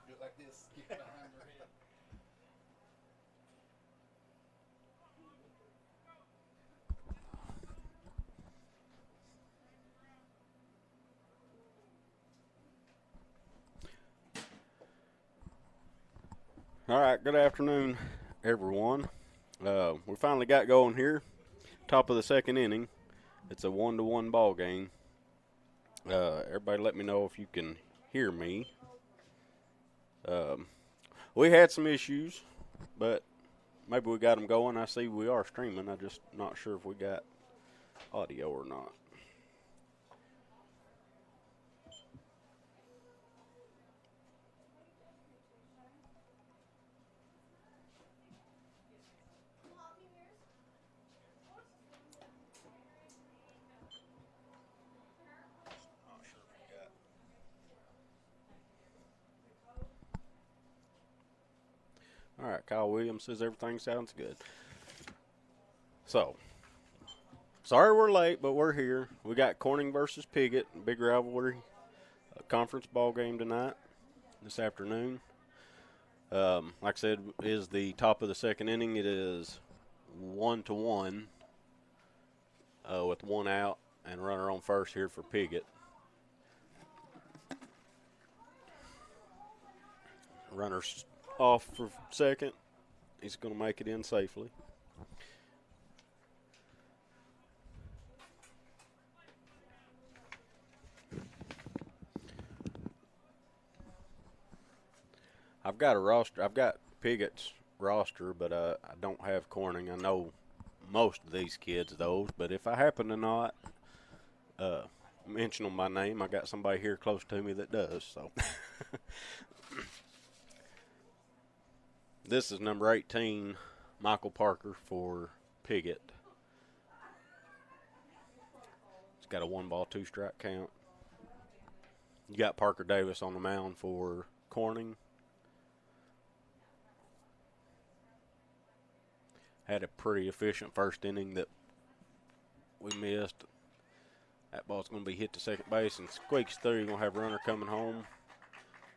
Do it like this. Get behind their head. All right, good afternoon, everyone. We finally got going here. Top of the second inning. It's a 1-1 ball game. Everybody, let me know if you can hear me. Um, we had some issues, but maybe we got them going. I see we are streaming. I'm just not sure if we got audio or not. All right, Kyle Williams says everything sounds good. So, sorry we're late, but we're here. We got Corning versus Piggott, big rivalry, a conference ball game tonight, this afternoon. Like I said, is the top of the second inning. It is 1-1 with one out and runner on first here for Piggott. Runner's off for second. He's going to make it in safely. I've got a roster. I've got Piggott's roster, but I don't have Corning. I know most of these kids, those, but if I happen to not uh, mention them by name, I got somebody here close to me that does. So this is number 18, Michael Parker for Piggott. It's got a 1-ball, 2-strike count. You got Parker Davis on the mound for Corning. Had a pretty efficient first inning that we missed. That ball's going to be hit to second base and squeaks through. You're going to have a runner coming home,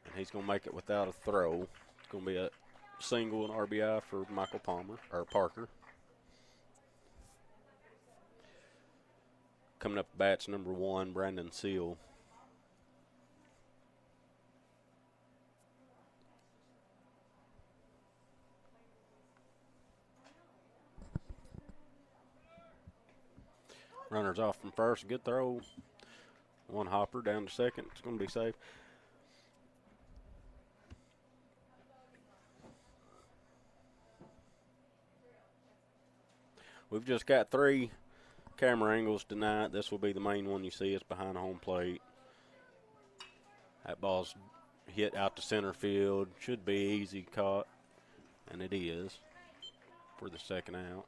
and he's going to make it without a throw. It's going to be a single and RBI for Michael Parker. Coming up, bats number 1, Brandon Seal. Runner's off from first. Good throw. One hopper down to second. It's going to be safe. We've just got 3 camera angles tonight. This will be the main one you see. It's behind home plate. That ball's hit out to center field. Should be easy caught, and it is for the second out.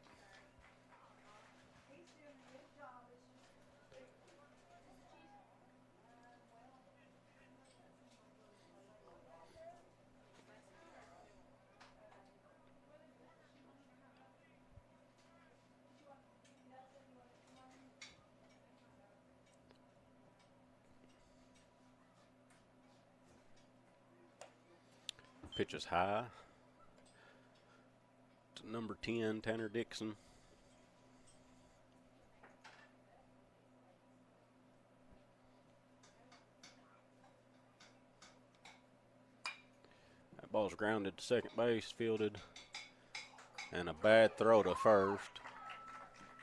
Pitch is high to number 10, Tanner Dixon. That ball's grounded to second base, fielded, and a bad throw to first.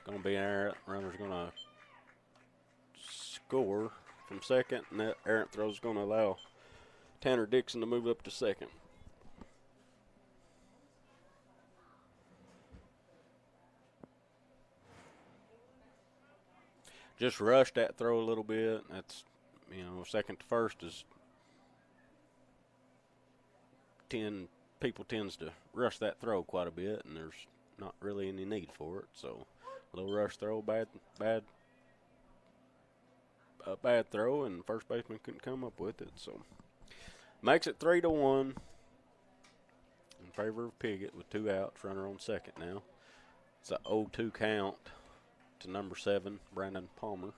Going to be an errant. Runner's going to score from second, and that errant throw is going to allow Tanner Dixon to move up to second. Just rushed that throw a little bit. That's, second to first is people tends to rush that throw quite a bit, and there's not really any need for it. So, a little rush throw, bad throw, and first baseman couldn't come up with it. So, makes it 3-1 in favor of Piggott with 2 outs. Runner on second now. It's a 0-2 count to number 7, Brandon Palmer.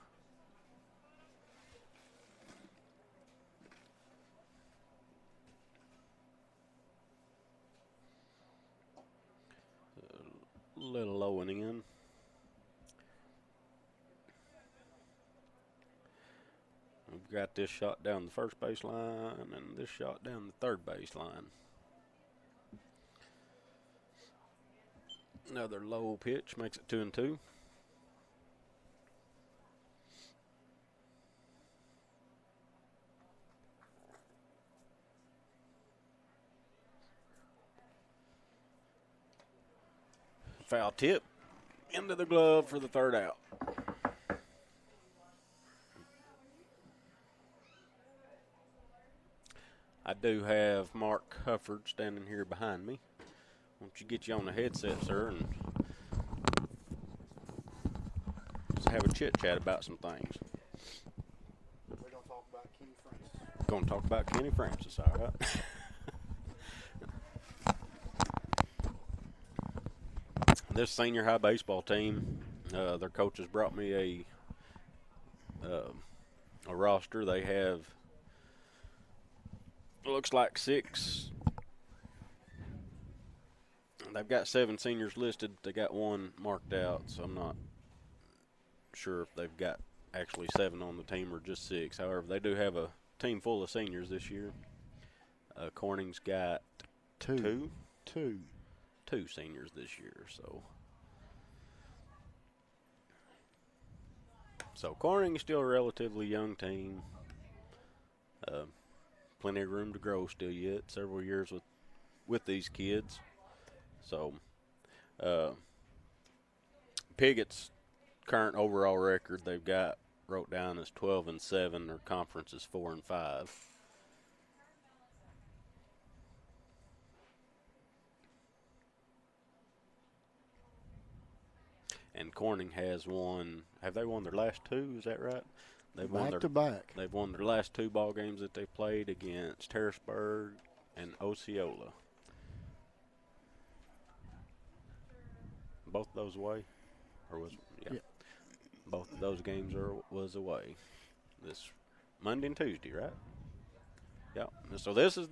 little low and in. We've got this shot down the first baseline and this shot down the third baseline. Another low pitch makes it 2-2. Foul tip into the glove for the third out. I do have Mark Hufford standing here behind me. Why don't you get you on the headset, sir, and just have a chit-chat about some things. We're going to talk about Kenny Francis. Going to talk about Kenny Francis, all right? This senior high baseball team, their coaches brought me a roster. They have, looks like 6. They've got 7 seniors listed. They got 1 marked out, so I'm not sure if they've got actually 7 on the team or just 6. However, they do have a team full of seniors this year. Corning's got two seniors this year, so Corning's still a relatively young team. Plenty of room to grow still yet. Several years with these kids. So Piggott's current overall record they've got wrote down as 12-7. Their conference is 4-5. And Corning has won. Have they won their last 2? Is that right? They've won Back to back. They've won their last 2 ball games that they played against Harrisburg and Osceola. Both of those away, or was yeah. Both of those games was away. This Monday and Tuesday, right? Yeah. So this is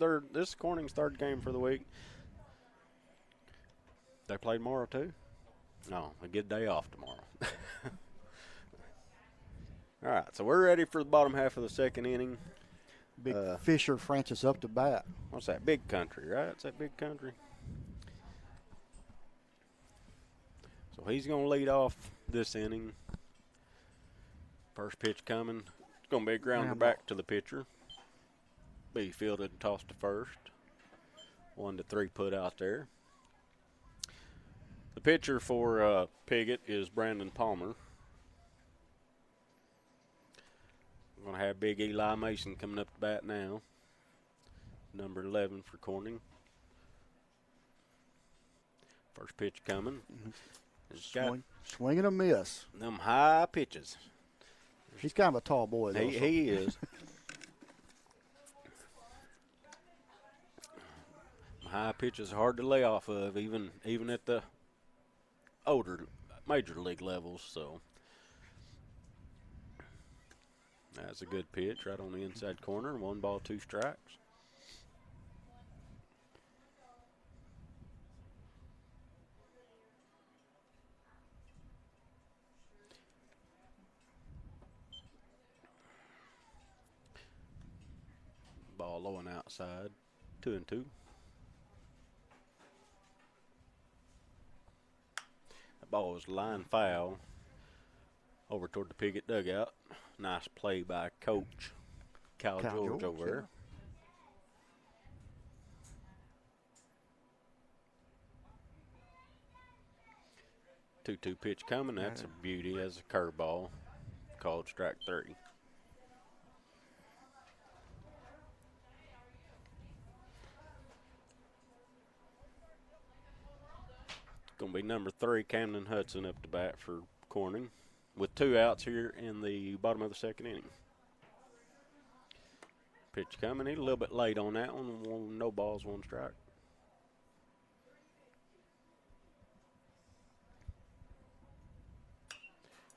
Corning's 3rd game for the week. They play tomorrow too. No, they get a day off tomorrow. All right, so we're ready for the bottom half of the 2nd inning. Big Fisher Francis up to bat. What's that? Big Country, right? It's that Big Country. So he's going to lead off this inning. First pitch coming. It's going to be a grounder back to the pitcher. Be fielded and tossed to first. 1-3 put out there. The pitcher for Piggott is Brandon Palmer. We're going to have Big Eli Mason coming up to bat now. Number 11 for Corning. First pitch coming. Swing and a miss. Them high pitches. He's kind of a tall boy, though. He is. High pitches are hard to lay off of, even at the older major league levels. So that's a good pitch right on the inside corner. 1 ball, 2 strikes. Ball low and outside. 2-2. That ball was line foul over toward the Piggott dugout. Nice play by Coach Cal George over there. 2-2 pitch coming. That's a beauty as a curveball. Called strike 3. Going to be number 3, Camden Hudson, up to bat for Corning, with 2 outs here in the bottom of the 2nd inning. Pitch coming. He's a little bit late on that one. No balls, 1 strike.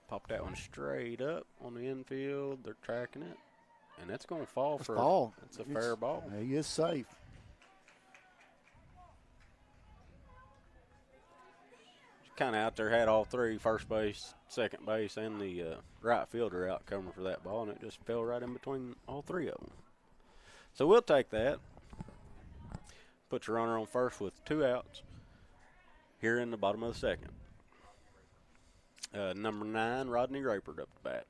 Pop that one straight up on the infield. They're tracking it, and that's going to fall for ball. It's a fair ball. He is safe. kind of out there, had all three, first base, second base, and the right fielder out covering for that ball, and it just fell right in between all three of them. So we'll take that. Put your runner on first with 2 outs here in the bottom of the second. Number 9, Rodney Rayford up to bat.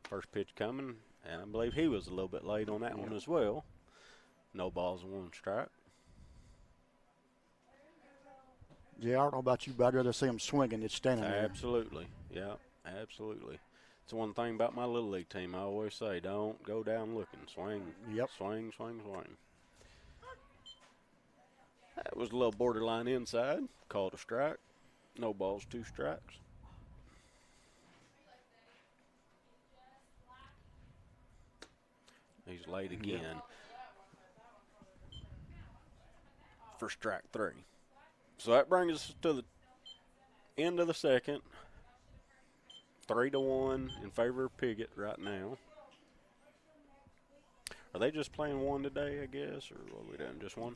First pitch coming, and I believe he was a little bit late on that one as well. No balls and 1 strike. Yeah, I don't know about you, but I'd rather see him swinging than standing there. Absolutely. Yeah, absolutely. It's one thing about my Little League team. I always say, don't go down looking. Swing. Yep. Swing, swing, swing. That was a little borderline inside. Called a strike. No balls, 2 strikes. He's late again for strike 3. So that brings us to the end of the second. 3-1 in favor of Piggott right now. Are they just playing one today, I guess, or what are we doing? Just one?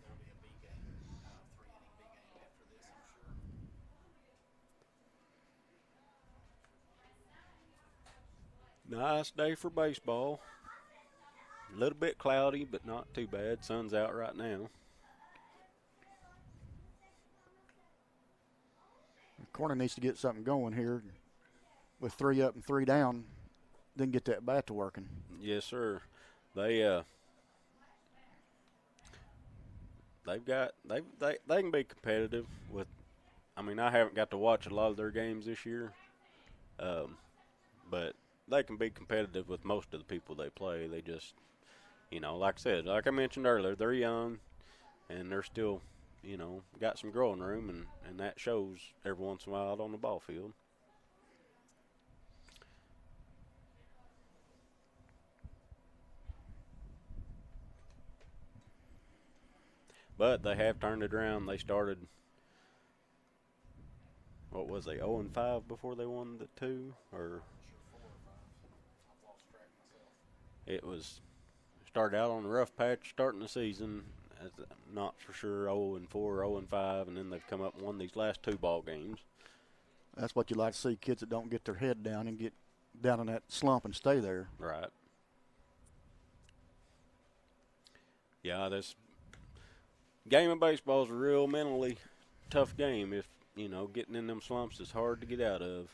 Nice day for baseball. A little bit cloudy, but not too bad. Sun's out right now. Corner needs to get something going here with 3 up and 3 down, then get that bat to working. Yes, sir. They can be competitive with. I mean, I haven't got to watch a lot of their games this year, but they can be competitive with most of the people they play. They just, like I said, like I mentioned earlier, they're young and they're still, got some growing room, and that shows every once in a while out on the ball field. But they have turned it around. They started, what was they, 0-5 before they won the 2? Or it was started out on a rough patch starting the season. Not for sure 0-4, 0-5, and then they've come up and won these last 2 ball games. That's what you like to see, kids that don't get their head down and get down in that slump and stay there. Right. Yeah, this game of baseball is a real mentally tough game. If, getting in them slumps is hard to get out of.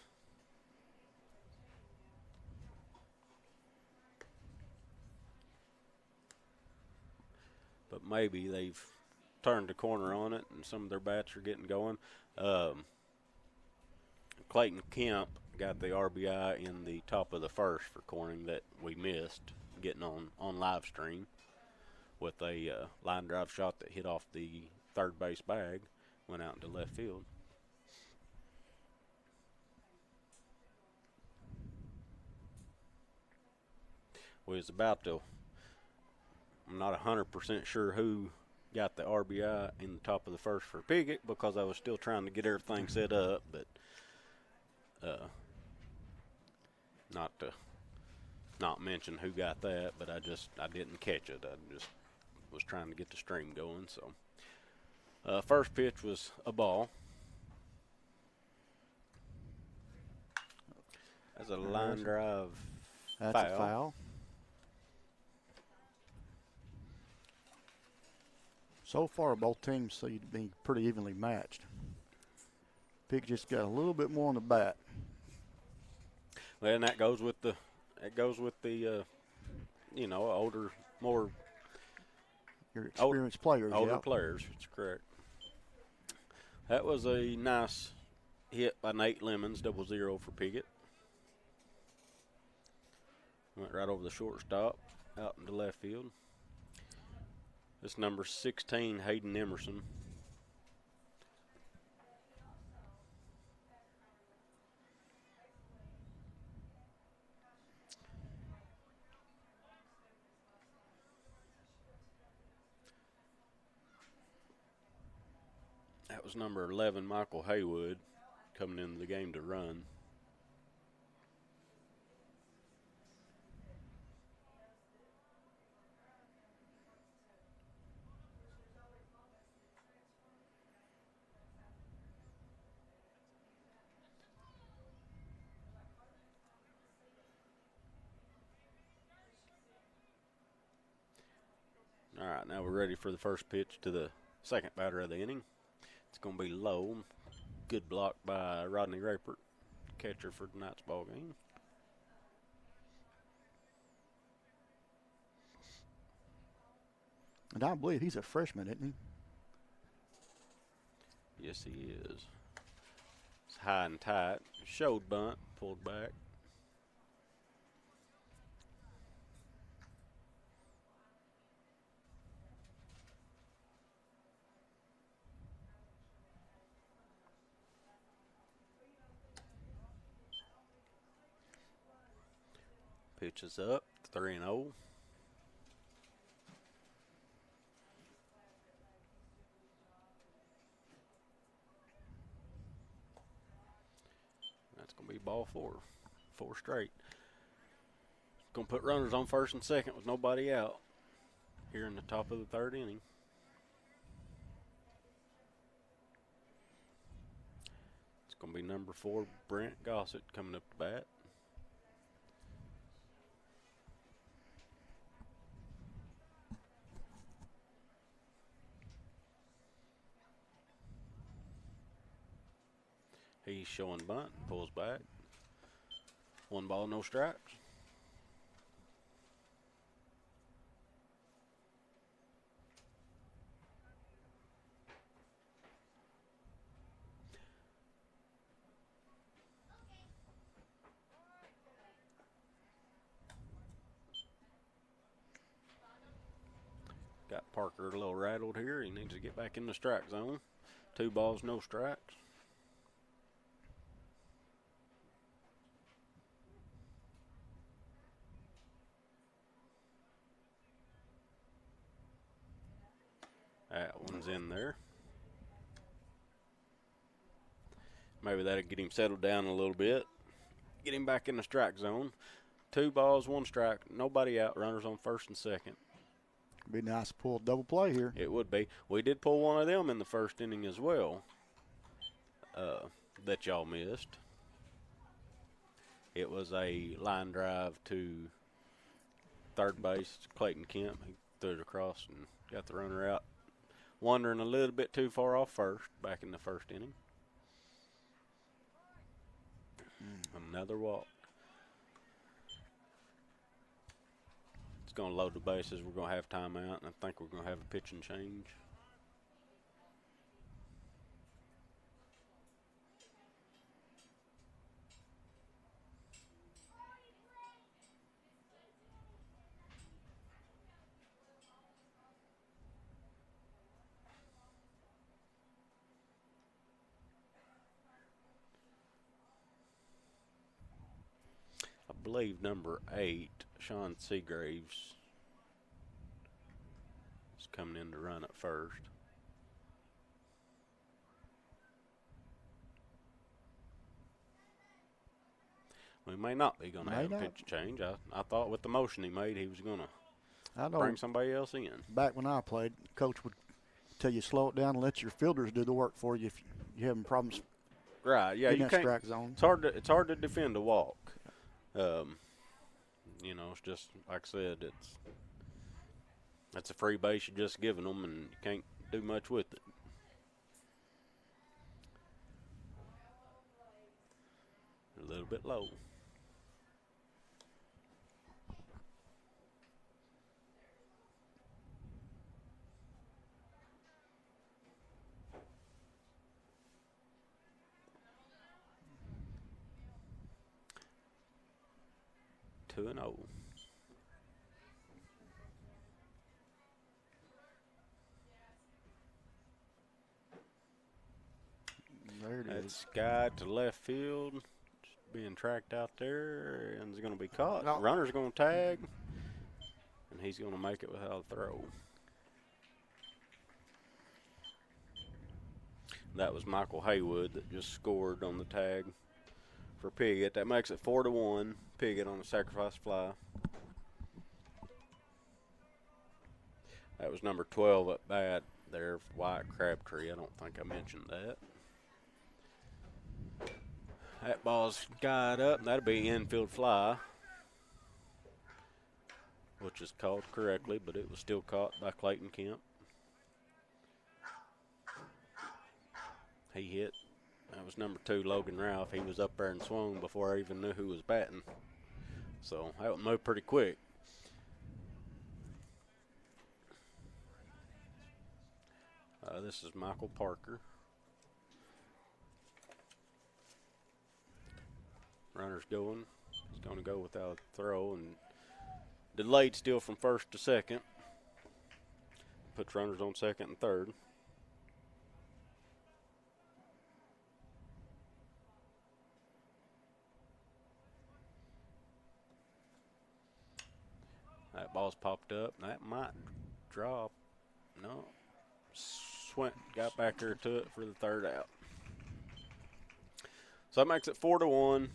But maybe they've turned the corner on it, and some of their bats are getting going. Clayton Kemp got the RBI in the top of the first for Corning that we missed getting on live stream with a line drive shot that hit off the third base bag, went out into left field. We was about to, I'm not 100% sure who got the RBI in the top of the first for Piggott because I was still trying to get everything set up, but not to not mention who got that, but I didn't catch it. I just was trying to get the stream going. So first pitch was a ball. That's a line drive. That's foul. a foul. So far, both teams seem to be pretty evenly matched. Pick just got a little bit more on the bat. Well, and that goes with the older, more your experienced players. Older players, that's correct. That was a nice hit by Nate Lemons, 0-0 for Piggott. Went right over the shortstop, out into left field. This number 16, Hayden Emerson. That was number 11, Michael Haywood, coming into the game to run. right, now we're ready for the first pitch to the second batter of the inning. It's going to be low. Good block by Rodney Rapert, catcher for tonight's ball game. And I believe he's a freshman, isn't he? Yes, he is. It's high and tight. Showed bunt, pulled back. Pitch is up, 3-0. That's going to be ball 4. 4 straight. Going to put runners on first and second with nobody out here in the top of the third inning. It's going to be number 4, Brent Gossett, coming up to bat. He's showing bunt, pulls back. 1 ball, no strikes. Got Parker a little rattled here. He needs to get back in the strike zone. 2 balls, no strikes. That one's in there. Maybe that'll get him settled down a little bit. Get him back in the strike zone. 2 balls, 1 strike. Nobody out. Runners on first and second. Be nice to pull a double play here. It would be. We did pull one of them in the first inning as well that y'all missed. It was a line drive to third base, Clayton Kemp. He threw it across and got the runner out. Wandering a little bit too far off first, back in the first inning. Another walk. It's going to load the bases. We're going to have timeout, and I think we're going to have a pitching change. I believe number 8, Sean Seagraves, is coming in to run at first. We may not be going to have a pitch change. I thought with the motion he made, he was going to bring somebody else in. Back when I played, coach would tell you slow it down and let your fielders do the work for you if you're having problems. Right? Yeah, you can't. Strike zone. It's hard to defend a walk. You know, it's just like I said. It's a free base you're just giving them, and you can't do much with it. A little bit low. Two and 0. There it is. That's guy to left field, just being tracked out there, and it's going to be caught. No. Runner's going to tag, and he's going to make it without a throw. That was Michael Haywood that just scored on the tag for Piggott. That makes it 4-1. Piggott on a sacrifice fly. That was number 12 at bat there, Wyatt Crabtree. I don't think I mentioned that. That ball's guyed up. That'll be infield fly. We'll which is called correctly, but it was still caught by Clayton Kemp. He hit. That was number 2, Logan Ralph. He was up there and swung before I even knew who was batting. So that would move pretty quick. This is Michael Parker. Runner's going. He's going to go without a throw and delayed still from first to second. Puts runners on second and third. That ball's popped up. That might drop. No. Swint got back there to it for the third out. So that makes it 4-1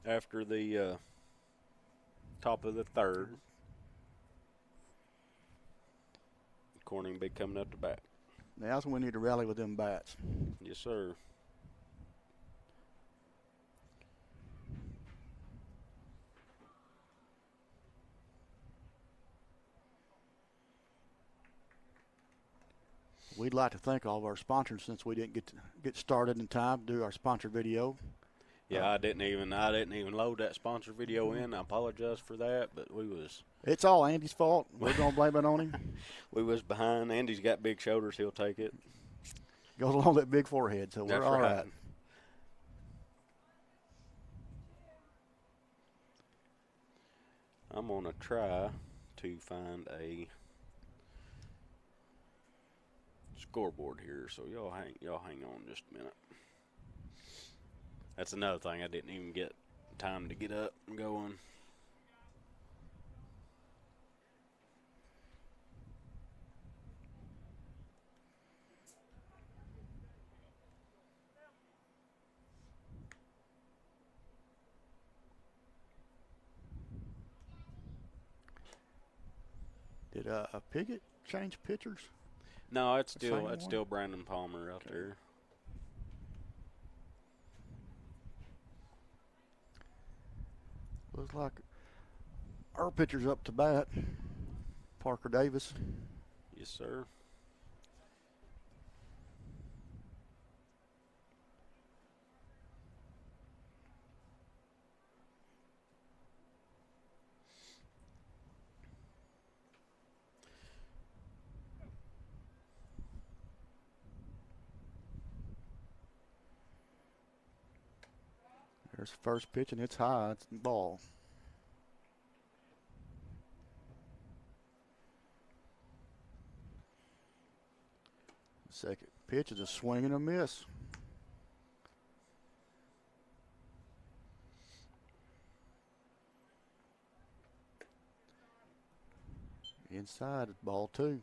after the top of the third. Corning be coming up to bat. Now's when we need to rally with them bats. Yes, sir. We'd like to thank all of our sponsors since we didn't get started in time to do our sponsor video. Yeah, I didn't even load that sponsor video in. I apologize for that, but we was. It's all Andy's fault. We're gonna blame it on him. We was behind. Andy's got big shoulders. He'll take it. Goes along that big forehead, so That's we're all right. I'm gonna try to find a scoreboard here, so y'all hang on just a minute. That's another thing, I didn't even get time to get up and going. Did Piggott change pitchers? No, it's still Brandon Palmer out there. Looks like our pitcher's up to bat. Parker Davis. Yes, sir. There's the first pitch, and it's high. It's the ball. Second pitch is a swing and a miss. Inside, it's ball 2.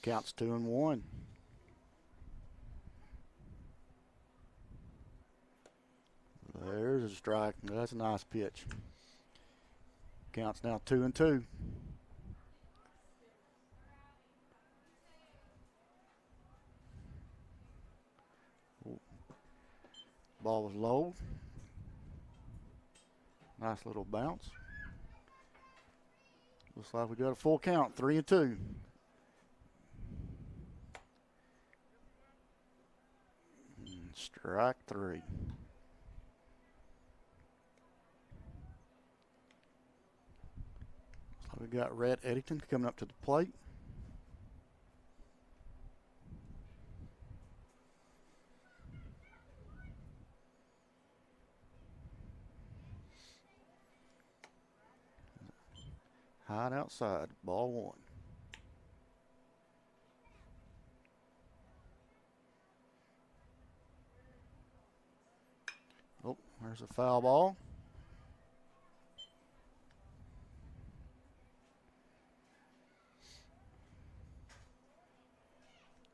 Counts 2-1. There's a strike. That's a nice pitch. Counts now 2-2. Ball was low. Nice little bounce. Looks like we got a full count, 3-2. Strike 3. We got Rhett Eddington coming up to the plate. High and outside, ball 1. Oh, there's a foul ball.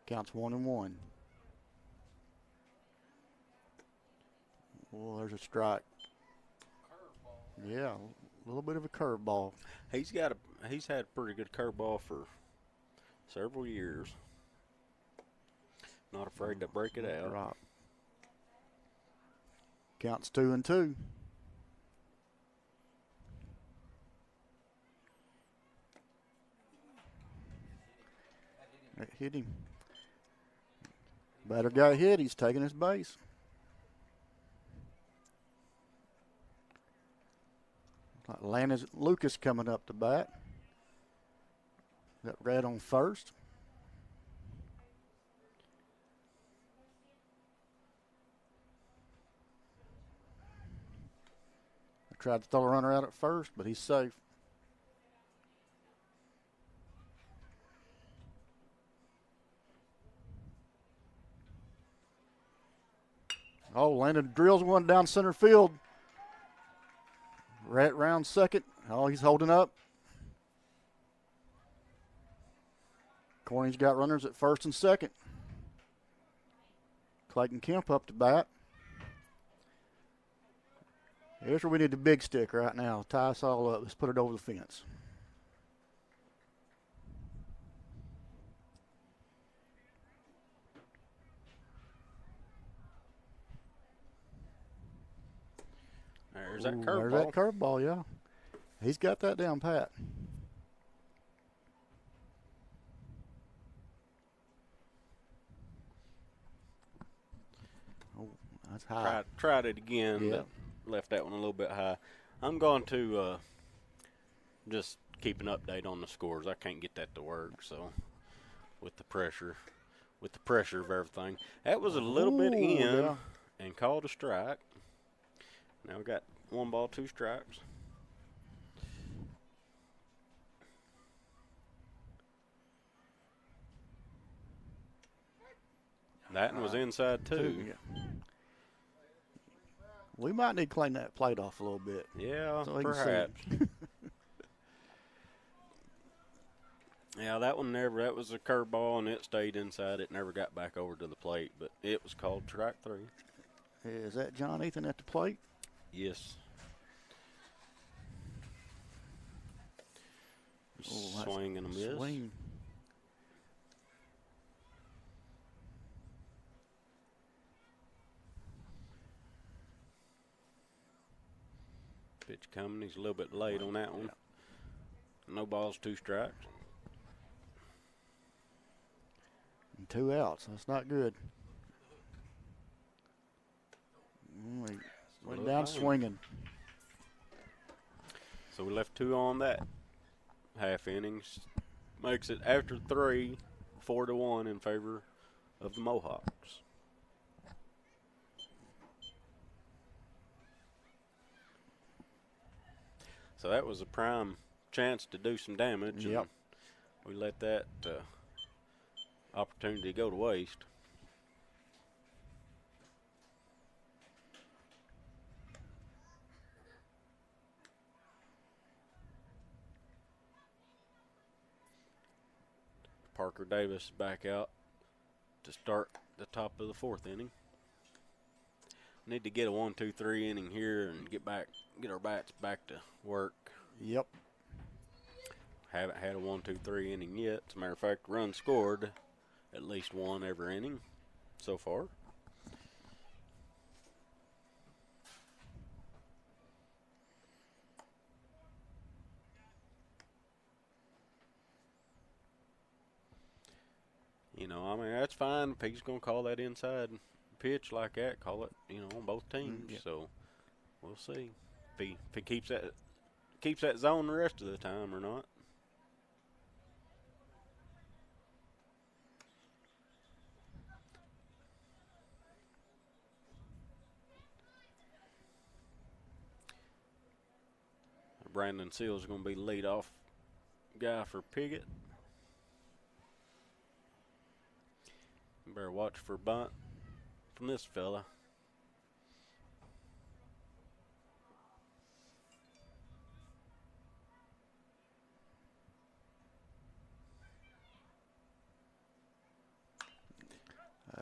Counts 1-1. Well, there's a strike. Yeah, a little bit of a curveball. He's had a pretty good curveball for several years. Not afraid to break it out. Right. Counts 2-2. It hit him. Batter got hit. He's taking his base. Landon Lucas coming up to bat. Got Red on first. Tried to throw a runner out at first, but he's safe. Oh, Landon drills one down center field. Right round second. Oh, he's holding up. Corning's got runners at first and second. Clayton Kemp up to bat. Here's where we need the big stick right now. Tie us all up. Let's put it over the fence. There's that curveball. There's that curveball, yeah. He's got that down pat. Oh, that's high. Tried it again, but left that one a little bit high. I'm going to just keep an update on the scores. I can't get that to work, so with the pressure of everything. That was a little bit in and called a strike. Now we got 1 ball, 2 strikes. That one was inside too. Yeah. We might need to clean that plate off a little bit. Yeah, so perhaps. Yeah, that one never. That was a curveball, and it stayed inside. It never got back over to the plate, but it was called strike 3. Is that John Ethan at the plate? Yes. Oh, swing and a miss. Swing. Pitch coming. He's a little bit late on that one. No balls, 2 strikes. And 2 outs. That's not good. He went down swinging. So we left 2 on that half innings. Makes it after 3, 4-1 in favor of the Mohawks. So that was a prime chance to do some damage. Yep. And we let that opportunity go to waste. Parker Davis back out to start the top of the 4th inning. Need to get a 1-2-3 inning here and get our bats back to work. Yep. Haven't had a 1-2-3 inning yet. As a matter of fact, run scored at least 1 every inning so far. You know, I mean, that's fine. If he's going to call that inside pitch like that, call it, you know, on both teams. Yeah. So we'll see if he keeps that zone the rest of the time or not. Brandon Seals is going to be the leadoff guy for Piggott. Better watch for a bunt from this fella.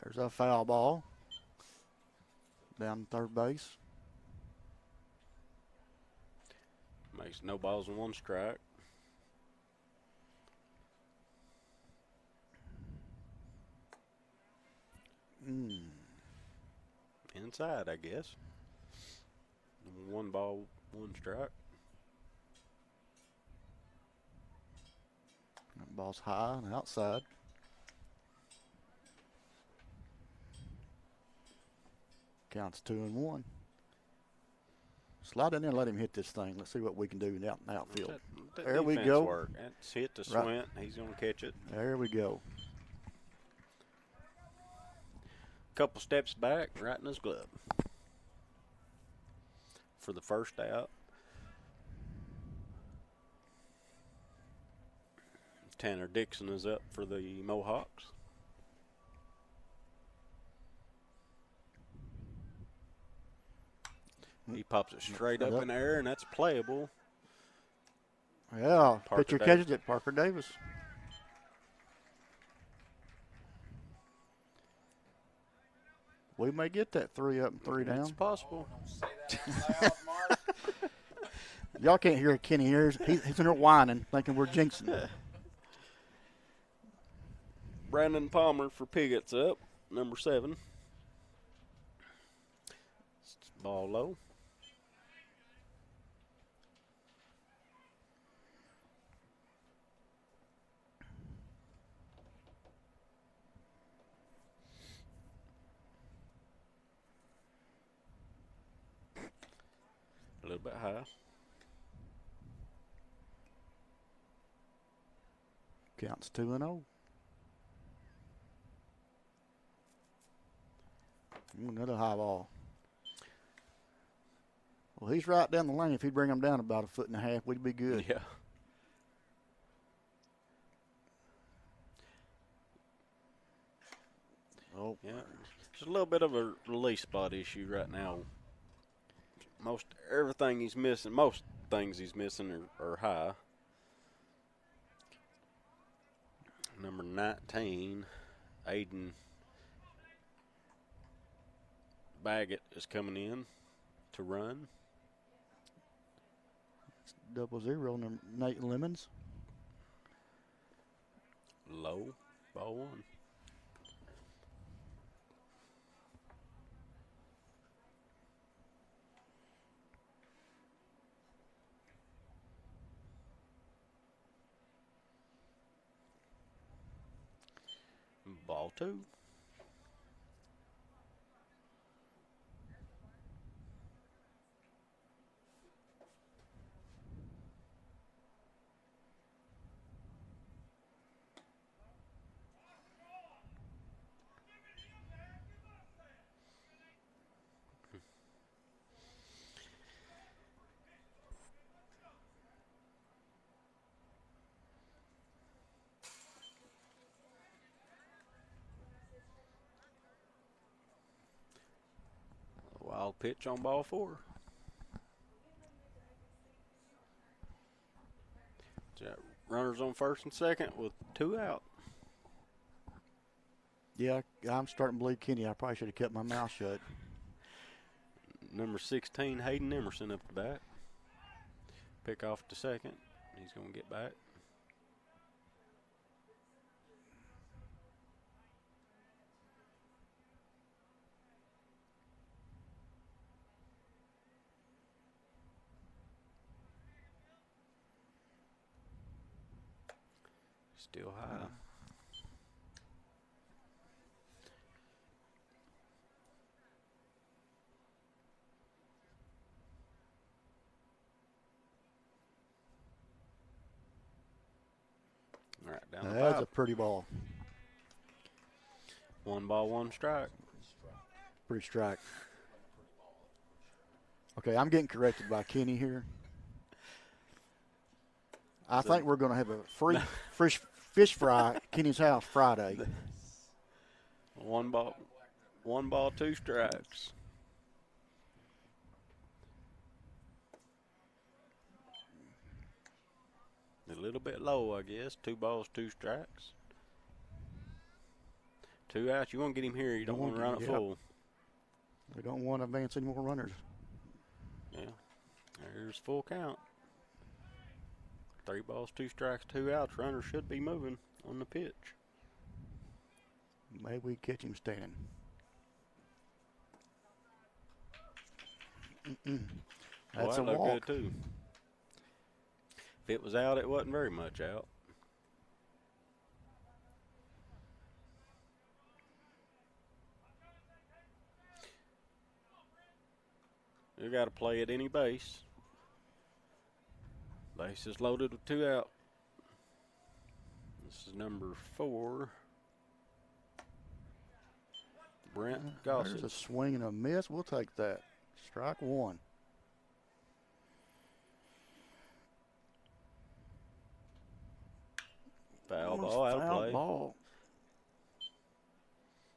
There's a foul ball down third base. Makes no balls and 1 strike. Inside, I guess. 1 ball, 1 strike. That ball's high and outside. Counts 2-1. Slide in there and let him hit this thing. Let's see what we can do out in the outfield. That There we defense go. Work. That's hit the Right. swint. He's going to catch it. There we go. Couple steps back, right in his glove. For the first out. Tanner Dixon is up for the Mohawks. He pops it straight up in the air, and that's playable. Yeah, Parker pitcher Davis. catches it, Parker Davis. We may get that 3 up and 3 down. It's possible. Don't say that out loud, Mark. Y'all can't hear Kenny here. He's in there whining, thinking we're jinxing. Brandon Palmer for Piggott's up, number 7. Ball low. A little bit high. Counts 2-0. Another high ball. Well, he's right down the lane. If he'd bring him down about 1.5 feet, we'd be good. Yeah. Oh, Yeah. Just a little bit of a release spot issue right now. Most things he's missing are high. Number 19, Aiden Baggett is coming in to run. 0-0, number Nate Lemons. Low, ball 1. Ball 2. Wild pitch on ball 4. Runners on first and second with 2 out. Yeah, I'm starting to believe Kenny. I probably should have kept my mouth shut. Number 16, Hayden Emerson up the bat. Pick off to second. He's going to get back. Still high. All right, down the That's pipe. a pretty ball. 1 ball, 1 strike. Pretty strike. Okay, I'm getting corrected by Kenny here. I think we're going to have a free fish fry at Kenny's house Friday. 1 ball, 2 strikes. A little bit low, I guess. 2 balls, 2 strikes. 2 outs. You want to get him here. You don't want to run it full. We don't want to advance any more runners. Yeah. There's full count. 3 balls, 2 strikes, 2 outs. Runner should be moving on the pitch. Maybe we catch him standing. That's Boy, a that looked walk. good too. If it was out, it wasn't very much out. You got to play at any base. Base is loaded with 2 out. This is number 4. Brent There's a Gossage. swing and a miss. We'll take that. Strike 1. Foul ball, out of Foul play. ball.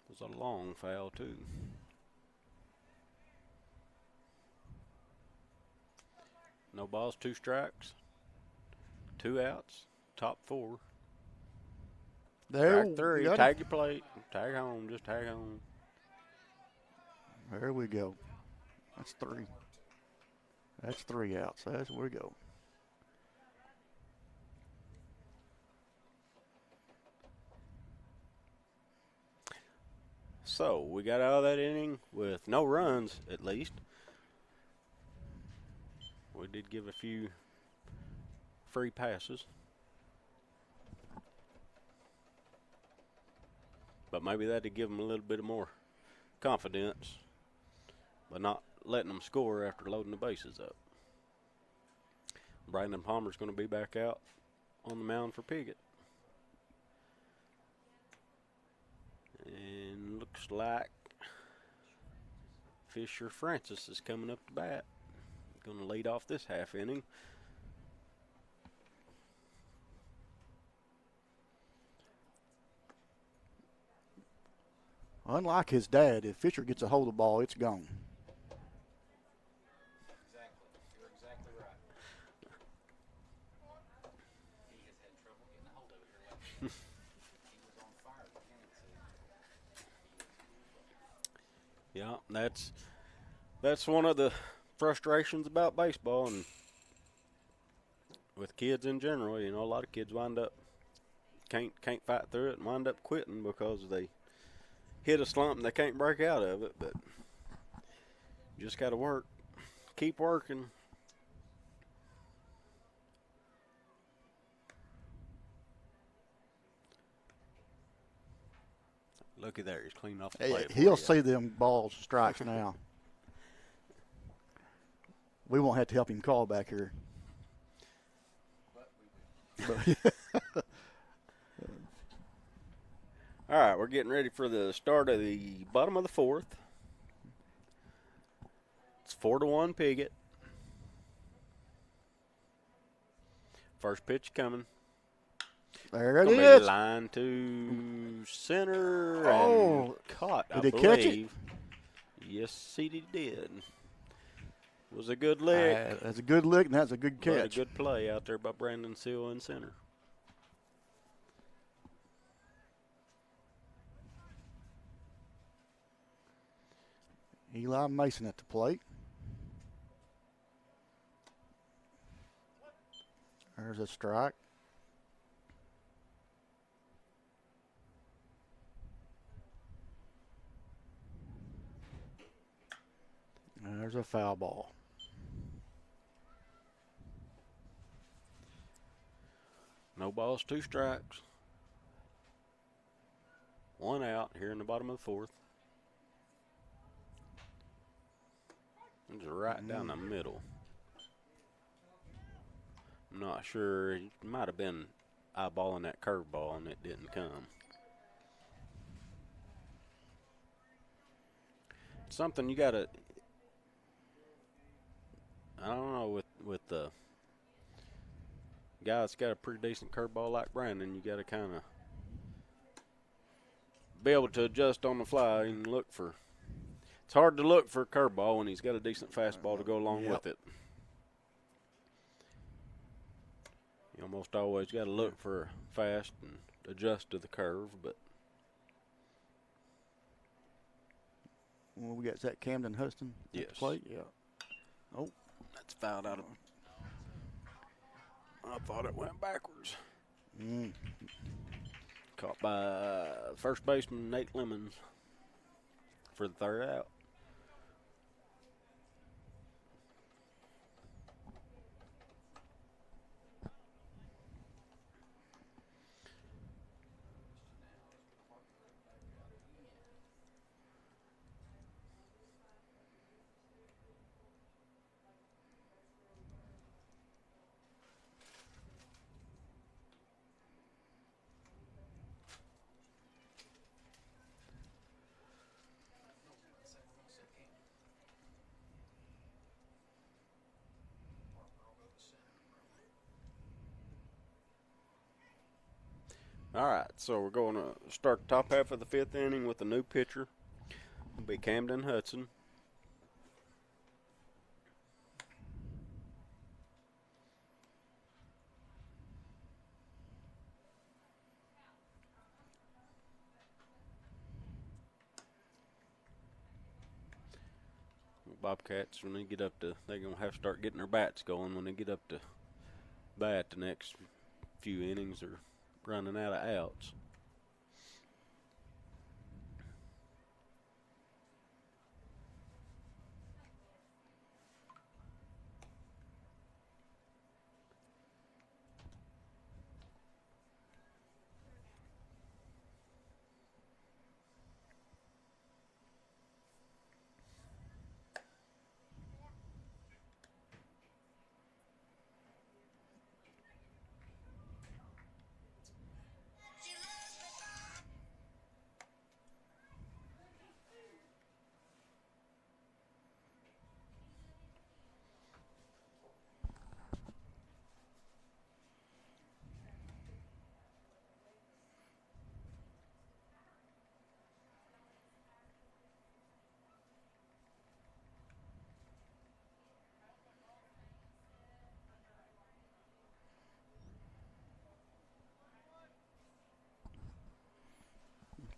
It was a long foul, too. No balls, 2 strikes, 2 outs, top 4. There, Strike 3, you got tag your plate, tag home, just tag home. There we go. That's 3. That's 3 outs. That's where we go. So we got out of that inning with no runs, at least. We did give a few free passes. But maybe that'd give them a little bit more confidence by not letting them score after loading the bases up. Brandon Palmer's going to be back out on the mound for Piggott. And looks like Fisher Francis is coming up to bat. Going to lead off this half inning. Unlike his dad, if Fisher gets a hold of the ball, it's gone. Exactly. You're exactly right. He has had trouble getting a hold of it here lately. He was on fire at the beginning of the season. Yeah, that's one of the frustrations about baseball and with kids in general. You know, a lot of kids wind up can't fight through it and wind up quitting because they hit a slump and they can't break out of it. But you just got to work, keep working. Looky there, he's cleaning off the plate. He'll see them balls strikes now. We won't have to help him call back here. But we will. All right, we're getting ready for the start of the bottom of the 4th. It's 4-1 Piggott. First pitch coming. There it Gonna be is. line to center Oh. and caught, I Did he believe. catch it? Yes, he did. It was a good lick. That's a good lick, and that's a good but catch. a good play out there by Brandon Seal in center. Eli Mason at the plate. There's a strike. And there's a foul ball. No balls, 2 strikes. 1 out here in the bottom of the 4th. It's right down the middle. I'm not sure. He might have been eyeballing that curveball and it didn't come. Something you got to, I don't know, with the guy that's got a pretty decent curveball like Brandon, you got to kind of be able to adjust on the fly and look for. It's hard to look for a curveball when he's got a decent fastball to go along with it. You almost always got to look for fast and adjust to the curve, but. Well, we got Zach Camden Huston at Yes. the plate. Yeah. Oh, That's fouled out of. I thought it went backwards. Caught by first baseman Nate Lemons for the 3rd out. All right, so we're going to start the top half of the 5th inning with a new pitcher. It'll be Camden Hudson. Bobcats, when they get up to, they're going to have to start getting their bats going when they get up to bat the next few innings or running out of outs.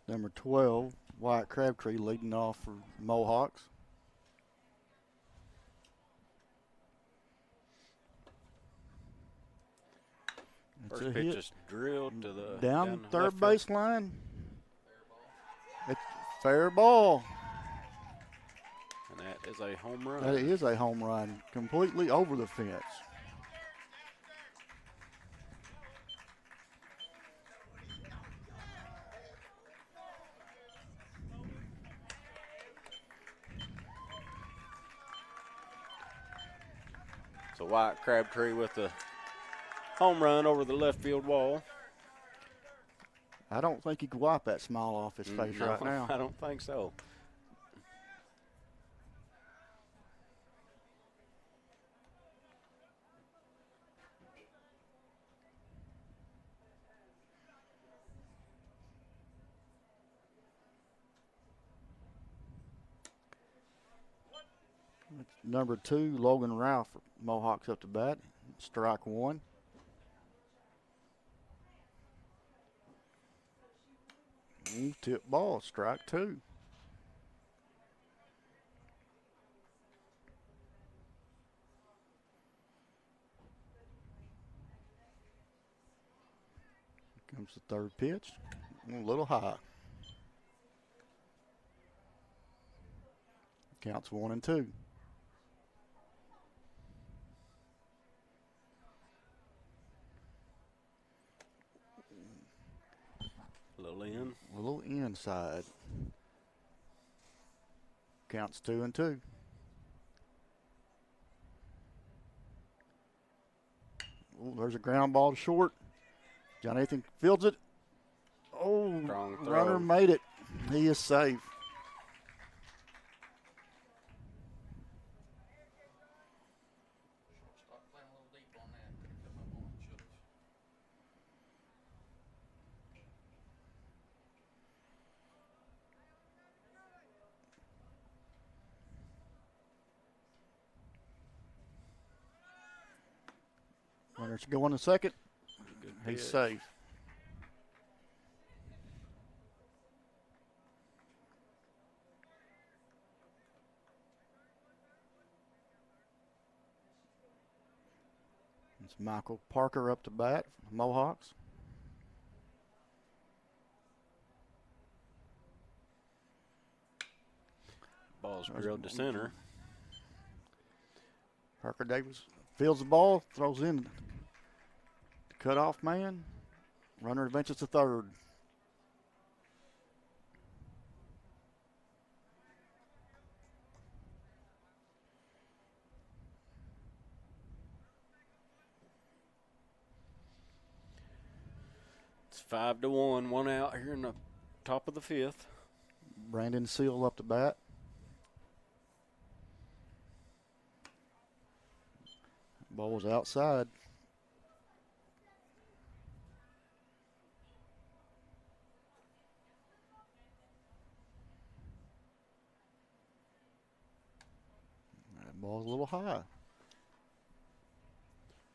Number 12, Wyatt Crabtree leading off for Mohawks. First It's a pitch hit is drilled to the down the third left field. base line. It's fair ball. And that is a home run. That is a home run, completely over the fence. So Wyatt Crabtree with the home run over the left field wall. I don't think he could wipe that smile off his face No, right now. I don't think so. Number 2, Logan Ralph, Mohawks up to bat. Strike 1. Tip ball, strike 2. Comes the third pitch. A little high. Counts 1-2. A little in. A little inside. Counts 2-2. Oh, there's a ground ball to short. John Nathan fields it. Oh, Strong throw. runner made it. He is safe. Start playing a little deep on that. Could have come up on it. Should have. Runner's going to second. Good He's pitch. safe. It's Michael Parker up to bat for the Mohawks. Ball's drilled to center. Parker Davis fields the ball, throws in the cutoff man. Runner advances to third. It's 5-1. One out here in the top of the 5th. Brandon Seal up to bat. Ball was outside. Ball's a little high.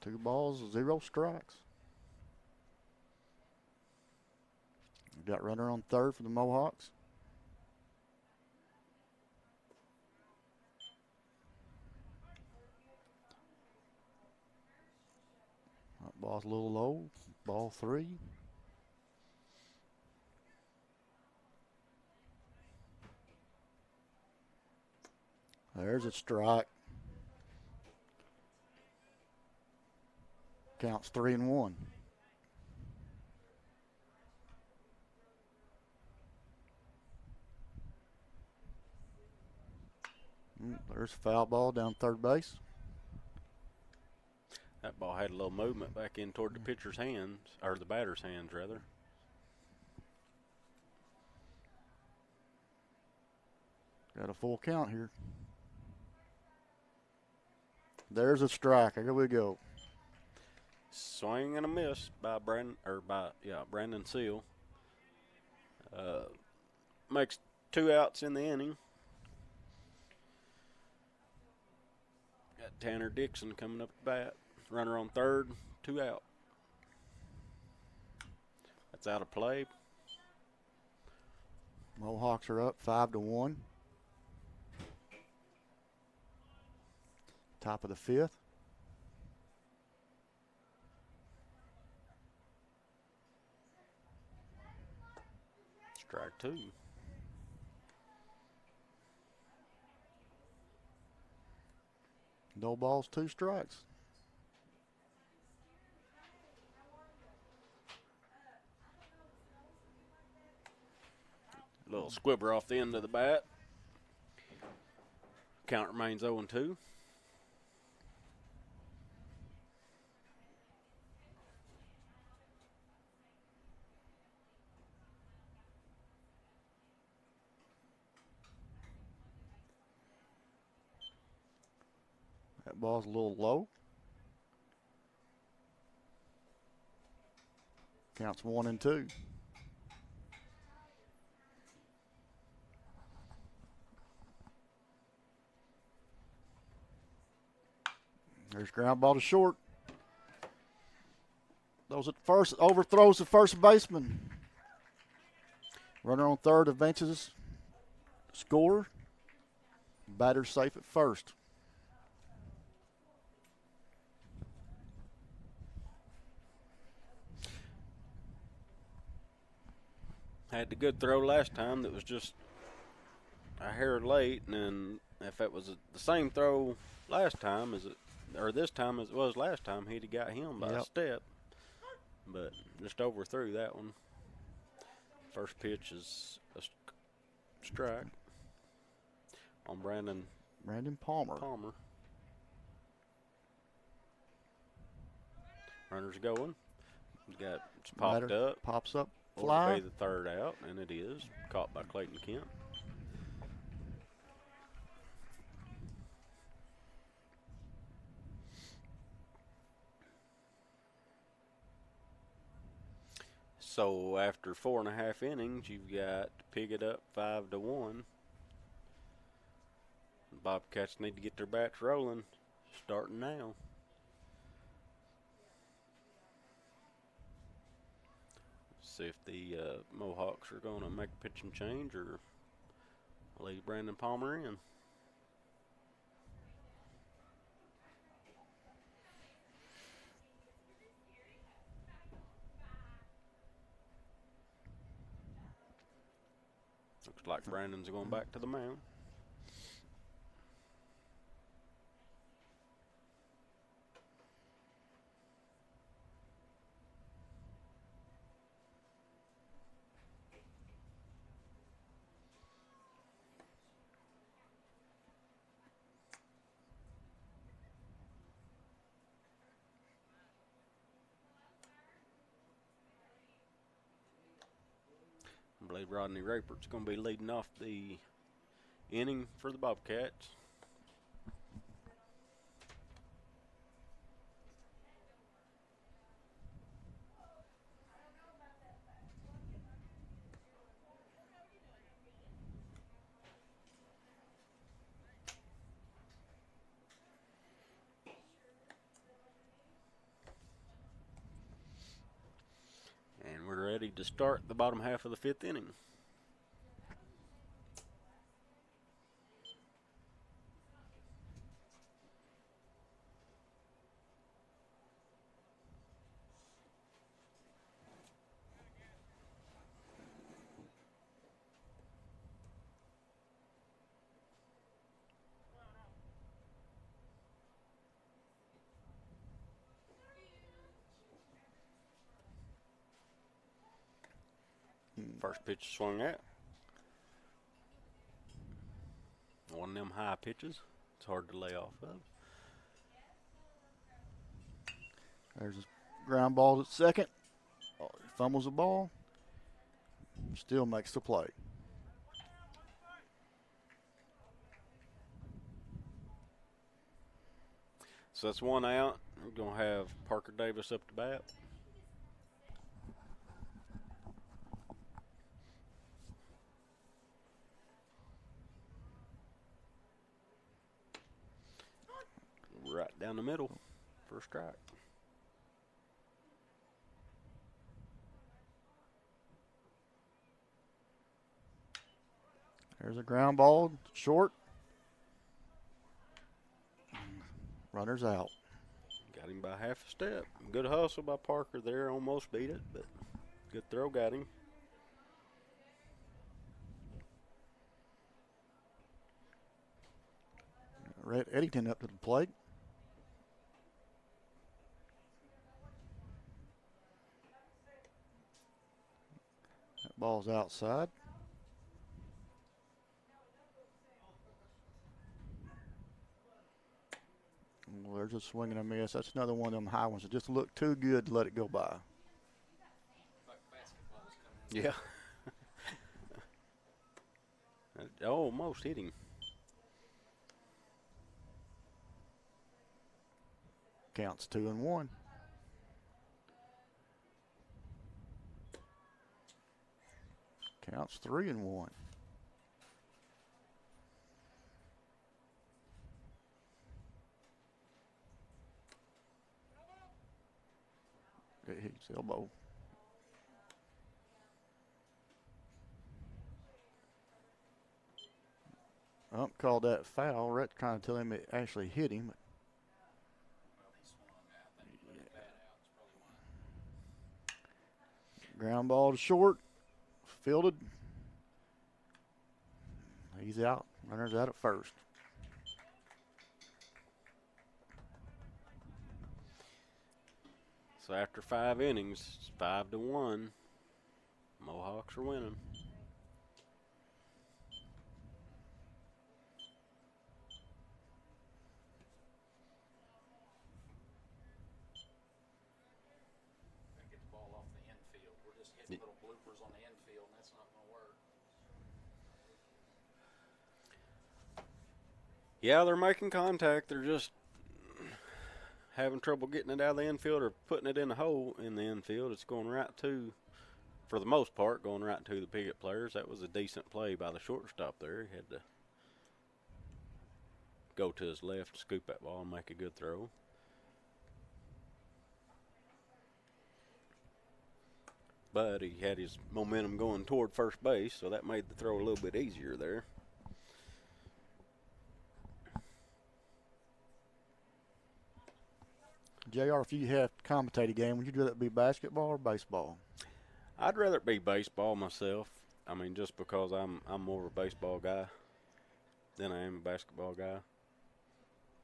2 balls, 0 strikes. We got runner on third for the Mohawks. That ball's a little low. Ball 3. There's a strike. Counts 3-1. There's a foul ball down third base. That ball had a little movement back in toward the pitcher's hands, or the batter's hands, rather. Got a full count here. There's a strike. Here we go. Swing and a miss by Brandon Seal. Makes 2 outs in the inning. Got Tanner Dixon coming up to bat. Runner on third, 2 out. That's out of play. Mohawks are up 5-1. Top of the 5th. Strike 2. No balls, 2 strikes. A little squibber off the end of the bat. Count remains 0-2. That ball's a little low. Counts 1-2. There's ground ball to short. Those at first, overthrows the first baseman. Runner on third advances. Score. Batter safe at first. Had the good throw last time that was just a hair late, and then if it was the same throw last time as it, or this time as it was last time, he'd have got him by a step. But just overthrew that one. First pitch is a strike on Brandon Palmer. Runner's going. It's popped Batter up. Pops up. Will Fly. be the third out, and it is. Caught by Clayton Kent. So after 4.5 innings, you've got Piggott up 5-1. Bobcats need to get their bats rolling, starting now. See if the Mohawks are going to make a pitching change or leave Brandon Palmer in. Looks like Brandon's going back to the mound. I believe Rodney Rapert's going to be leading off the inning for the Bobcats. ready to start the bottom half of the 5th inning. First pitch swung at. One of them high pitches. It's hard to lay off of. There's a ground ball at second. Oh, he fumbles the ball. Still makes the play. So that's one out. We're going to have Parker Davis up to bat. Right down the middle for a strike. There's a ground ball, short. Runner's out. Got him by half a step. Good hustle by Parker there. Almost beat it, but good throw got him. Red Eddington up to the plate. That ball's outside. Well, there's a swing and a miss. That's another one of them high ones that just look too good to let it go by. Like basketball is coming in. Yeah. That almost hit him. Counts 2-1. Counts 3-1. It hit his elbow. Ump called that foul. Rhett trying to tell him it actually hit him. Well, he swung out. I think he put his bat out. It's probably why. Ground ball to short. Fielded. He's out. Runner's out at first. So after 5 innings, it's 5-1. Mohawks are winning. Gotta get the ball off the infield. We're just hitting little bloopers on the infield, and that's not going to work. Yeah, they're making contact. They're just having trouble getting it out of the infield or putting it in the hole in the infield. It's going right to, for the most part, going right to the Piggott players. That was a decent play by the shortstop there. He had to go to his left, scoop that ball, and make a good throw. But he had his momentum going toward first base, so that made the throw a little bit easier there. JR, if you have to commentate a game, would you rather it be basketball or baseball? I'd rather it be baseball myself. I mean, just because I'm more of a baseball guy than I am a basketball guy.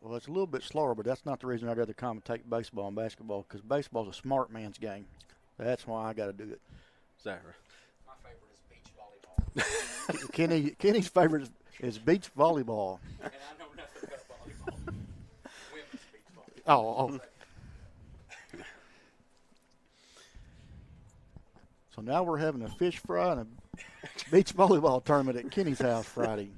Well, it's a little bit slower, but that's not the reason I'd rather commentate baseball and basketball, because baseball's a smart man's game. That's why I got to do it. Is that right? My favorite is beach volleyball. Kenny's favorite is beach volleyball. And I know nothing about volleyball. Women's beach volleyball. Oh. So now we're having a fish fry and a beach volleyball tournament at Kenny's house Friday.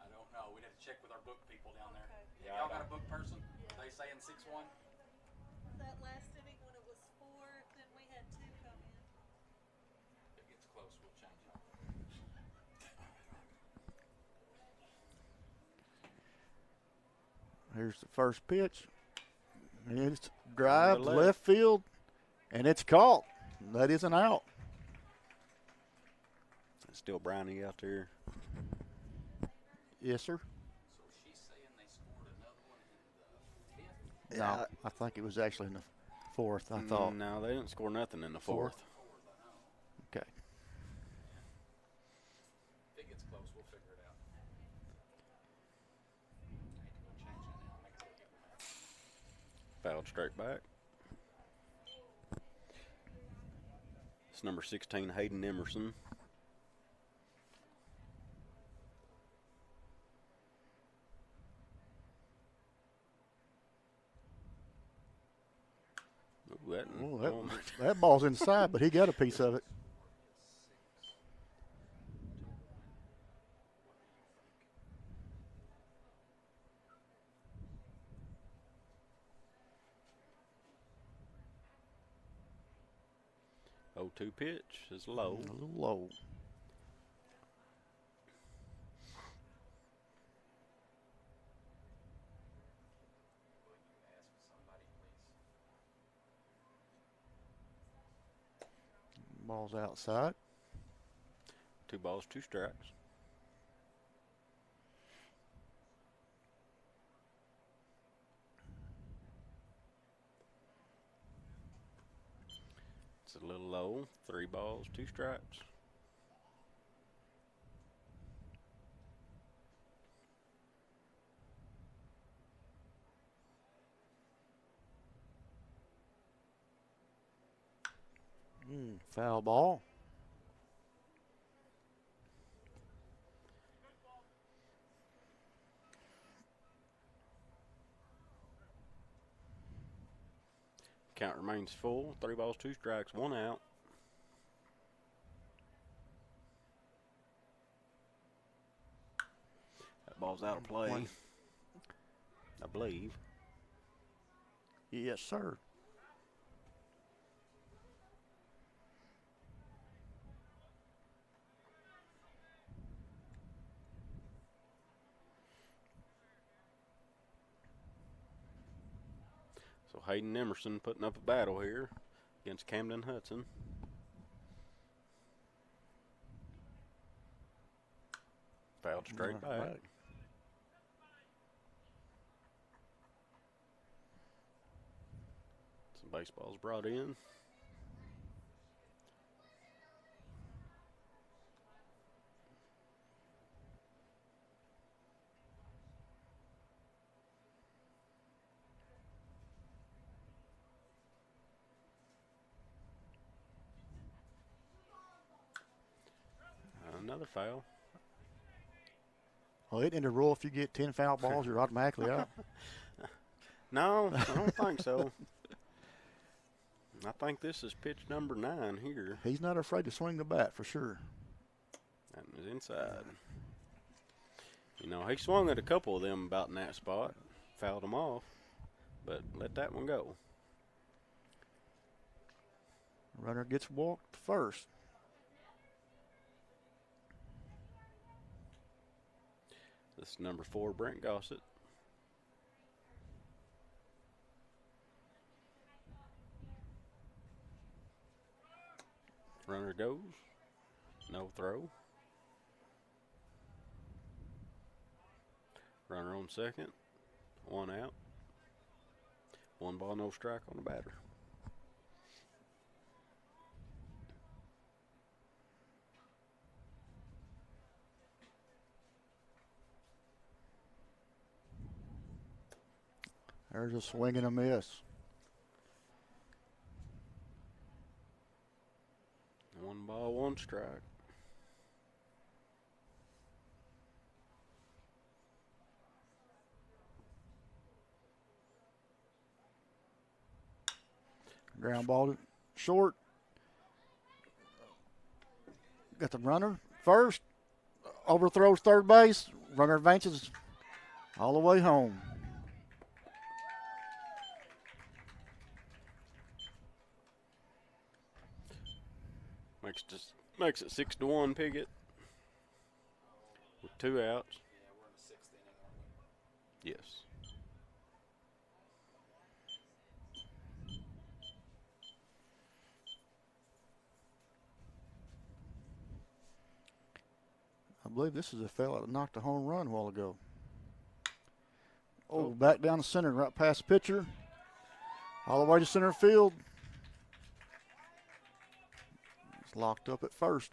I don't know. We'd have to check with our book people down there. Yeah, y'all got a book person? Are they saying 6-1? That last inning when it was 4, then we had 2 come in. If it gets close, we'll change it. Here's the first pitch. It's drive left. left field, and it's caught. That is an out. It's still briny out there. Yes, sir. So she's saying they scored another one in the 5th? Yeah. No, I think it was actually in the 4th. I thought. No, they didn't score nothing in the fourth. Okay. If it gets close, we'll figure it out. I hate to go change that now. Make it go get them out. Fouled straight back. It's number 16, Hayden Emerson. Ooh, That ball's inside, but he got a piece of it. Oh, 2 pitch is low. A little low. Ball's outside. 2 balls, 2 strikes. It's a little low. 3 balls, 2 strikes. Foul ball. Count remains full. 3 balls, 2 strikes, 1 out. That ball's out of play, I believe. Yes, sir. So Hayden Emerson putting up a battle here against Camden Hudson. Fouled straight back. Right. Some baseballs brought in. Another foul. Well, isn't it a rule if you get 10 foul balls, you're automatically out? No, I don't think so. I think this is pitch number 9 here. He's not afraid to swing the bat for sure. That was inside. You know, he swung at a couple of them about in that spot, fouled them off, but let that one go. Runner gets walked first. This is number 4, Brent Gossett. Runner goes. No throw. Runner on second. 1 out. 1 ball, no strike on the batter. There's a swing and a miss. 1 ball, 1 strike. Ground ball to short. Got the runner first. Overthrows third base. Runner advances all the way home. Makes it 6-1 Piggott with 2 outs. Yeah, we're in the 6th inning, aren't we? Yes. I believe this is a fella that knocked a home run a while ago. Oh, back down the center, right past the pitcher. All the way to center field. It's locked up at first.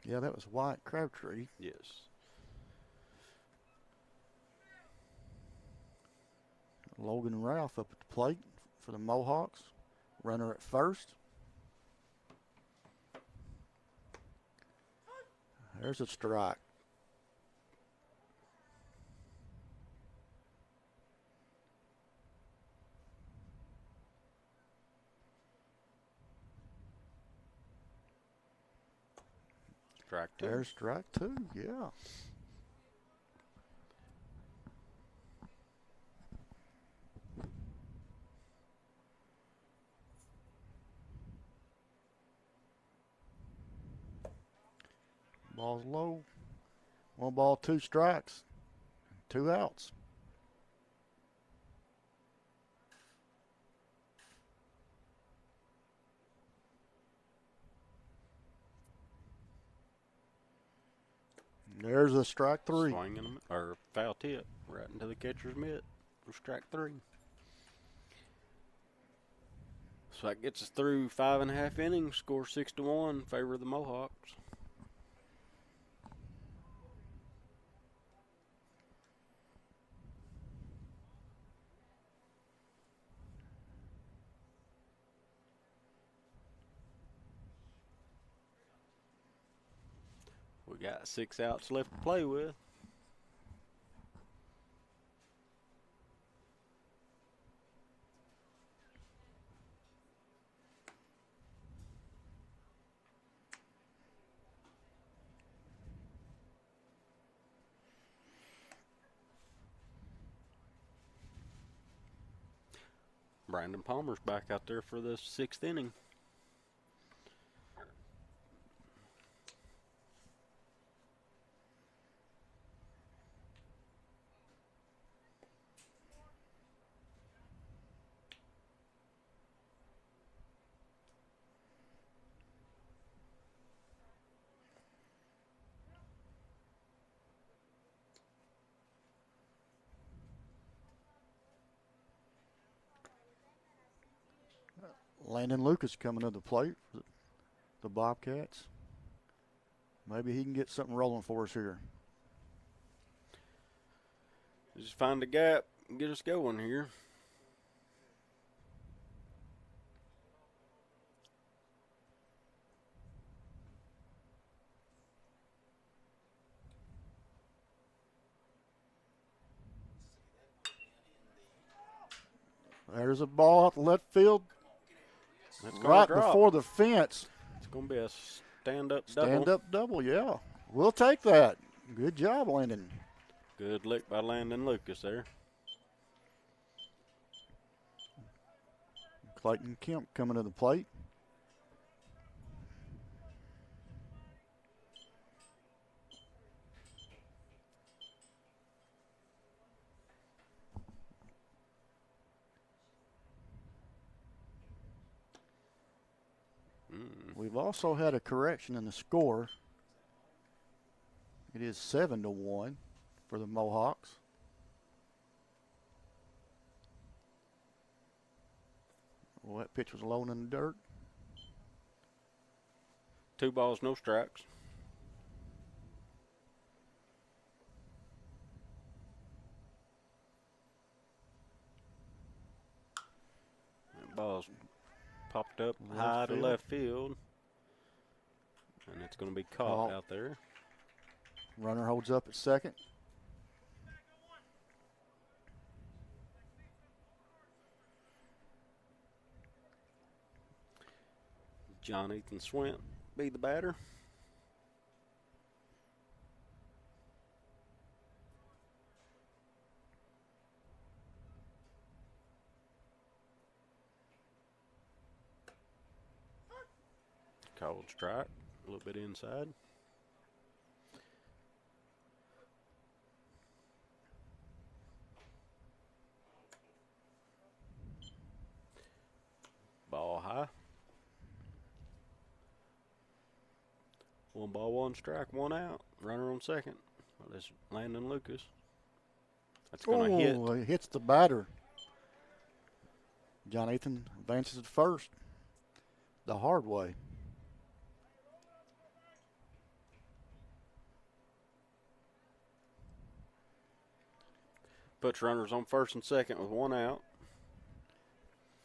Yeah, that was Wyatt Crabtree. Yes. Logan Ralph up at the plate for the Mohawks. Runner at first. There's a strike. Strike two. There's strike two, yeah. Ball's low. 1 ball, 2 strikes. 2 outs. There's a strike 3. Swinging them, or foul tip right into the catcher's mitt for strike 3. So that gets us through 5.5 innings. Score 6-1 in favor of the Mohawks. We got 6 outs left to play with. Brandon Palmer's back out there for the 6th inning. Landon Lucas coming to the plate for the Bobcats. Maybe he can get something rolling for us here. Just find a gap and get us going here. There's a ball out the left field. That's gonna Right drop. before the fence. It's going to be a stand-up double. Stand-up double, yeah. We'll take that. Good job, Landon. Good lick by Landon Lucas there. Clayton Kemp coming to the plate. We've also had a correction in the score. It is 7-1 for the Mohawks. Well, that pitch was low in the dirt. 2 balls, no strikes. That ball's popped up high to left field. And it's going to be caught out there. Runner holds up at second. John Ethan Swint be the batter. Called strike, a little bit inside. Ball high. 1 ball, 1 strike, 1 out. Runner on second. Well, that's Landon Lucas. That's going to hit. Oh, it hits the batter. John Ethan advances to first the hard way. Puts runners on first and second with 1 out.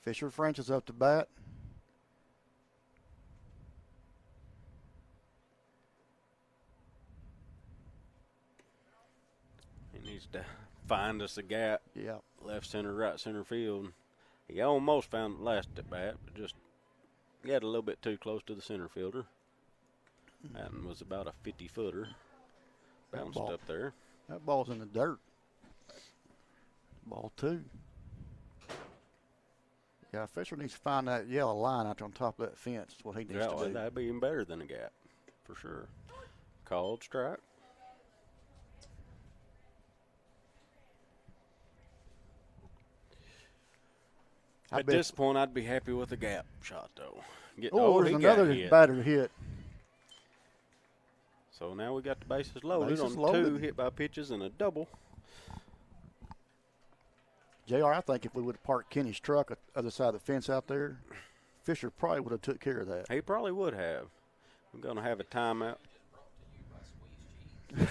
Fisher French is up to bat. He needs to find us a gap. Yeah. Left center, right center field. He almost found it last at bat, but just got a little bit too close to the center fielder. That one was about a 50-footer. Bounced up there. That ball's in the dirt. Ball 2. Yeah, Fisher needs to find that yellow line out on top of that fence. That's what he needs to do. That'd be even better than a gap, for sure. Called strike. At this point, I'd be happy with a gap shot, though. There's another batter hit. So now we got the bases loaded Bases on loaded. 2 hit by pitches and a double. JR, I think if we would have parked Kenny's truck at the other side of the fence out there, Fisher probably would have took care of that. He probably would have. I'm going to have a timeout. I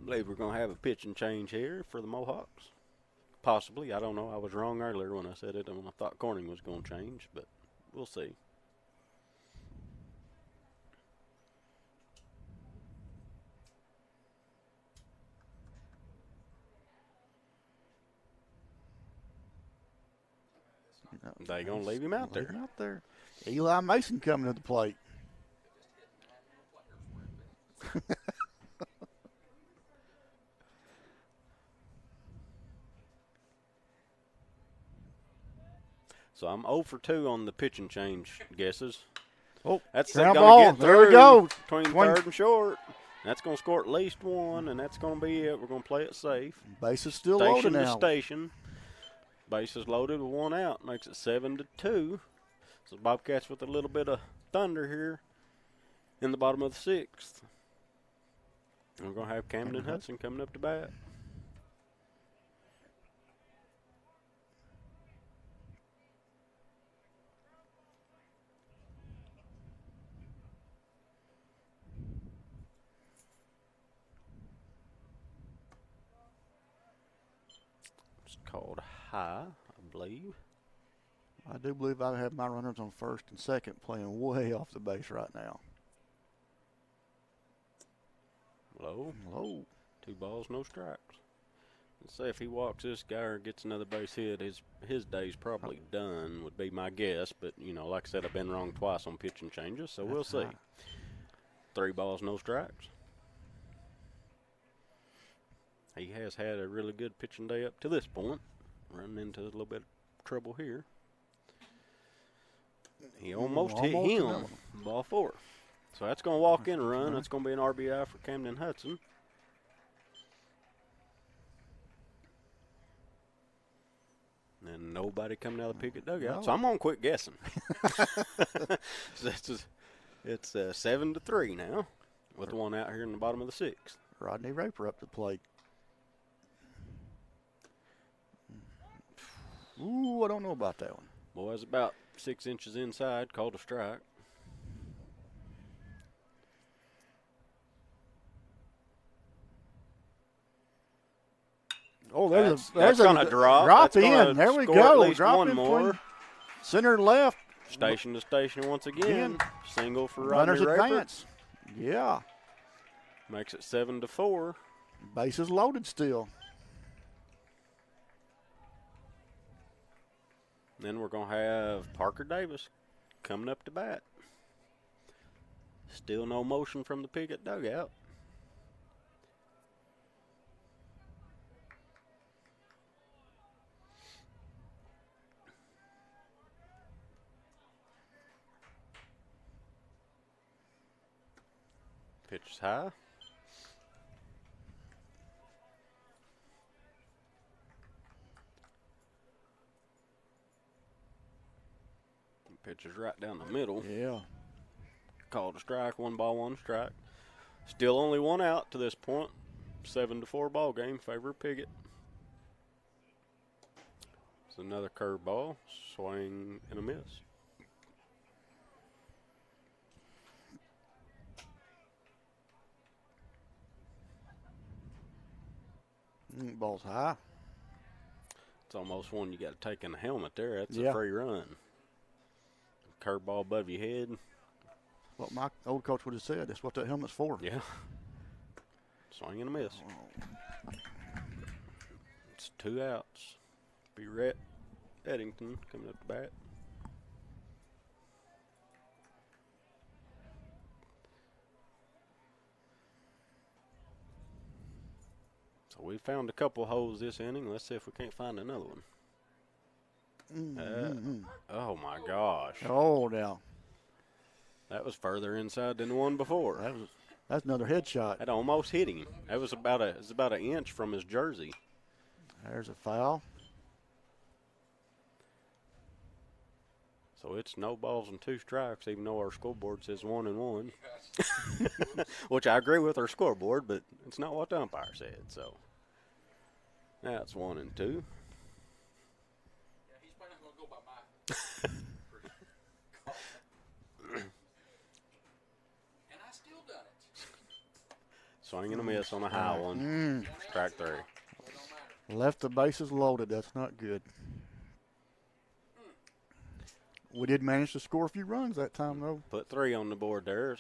believe we're going to have a pitching change here for the Mohawks. Possibly. I don't know. I was wrong earlier when I said it, and I thought Corning was going to change, but we'll see. They going to leave him out there. Eli Mason coming to the plate. So I'm 0 for 2 on the pitching change guesses. Oh, that's ground gonna ball. Get There we go. Between third and short. That's going to score at least 1, and that's going to be it. We're going to play it safe. Bases still Station loaded to now. station. Bases loaded with 1 out. Makes it 7-2. So Bobcats with a little bit of thunder here in the bottom of the 6th. We're going to have Camden Hudson coming up to bat. It's called high, I believe. I do believe I have my runners on first and second playing way off the base right now. Low. 2 balls, no strikes. Let's say if he walks this guy or gets another base hit, his day's probably done, would be my guess. But, you know, like I said, I've been wrong twice on pitching changes, so we'll see. 3 balls, no strikes. He has had a really good pitching day up to this point. Running into a little bit of trouble here. He almost hit him. Ball 4. So that's going to walk in a run. That's going to be an RBI for Camden Hudson. And nobody coming out of the Piggott dugout. No. So I'm going to quit guessing. So it's 7-3 now with 1 out here in the bottom of the 6th. Rodney Raper up to the plate. Ooh, I don't know about that one. Boy's about 6 inches inside, called a strike. Oh, That's going to drop. Drop That's gonna in. There we score at go. least Drop one in more. between center and left. Station to station once again. Single for Runners Rodney Raper. advance. Yeah. Makes it 7-4. Bases loaded still. Then we're going to have Parker Davis coming up to bat. Still no motion from the Piggott dugout. Pitch is high. Pitch is right down the middle. Yeah. Called a strike. 1 ball, 1 strike. Still only 1 out to this point. 7-4 ball game. Favor Piggott. It's another curveball. Swing and a miss. Ball's high. It's almost one you got to take in the helmet there. That's Yeah. a free run. Curveball above your head. What my old coach would have said. That's what that helmet's for. Yeah. Swing and a miss. It's 2 outs. Be Rhett Eddington coming up the bat. So we found a couple holes this inning. Let's see if we can't find another one. Oh my gosh. Oh, now. That was further inside than the one before. That's another headshot. That almost hit him. That was about an inch from his jersey. There's a foul. So it's no balls and 2 strikes, even though our scoreboard says 1-1. Which I agree with our scoreboard, but it's not what the umpire said. So now it's 1-2. Yeah, he's probably not going to go by my. And I still done it. Swing and a miss on a high one. Strike 3. It don't matter. Left the bases loaded. That's not good. We did manage to score a few runs that time, though. Put 3 on the board there.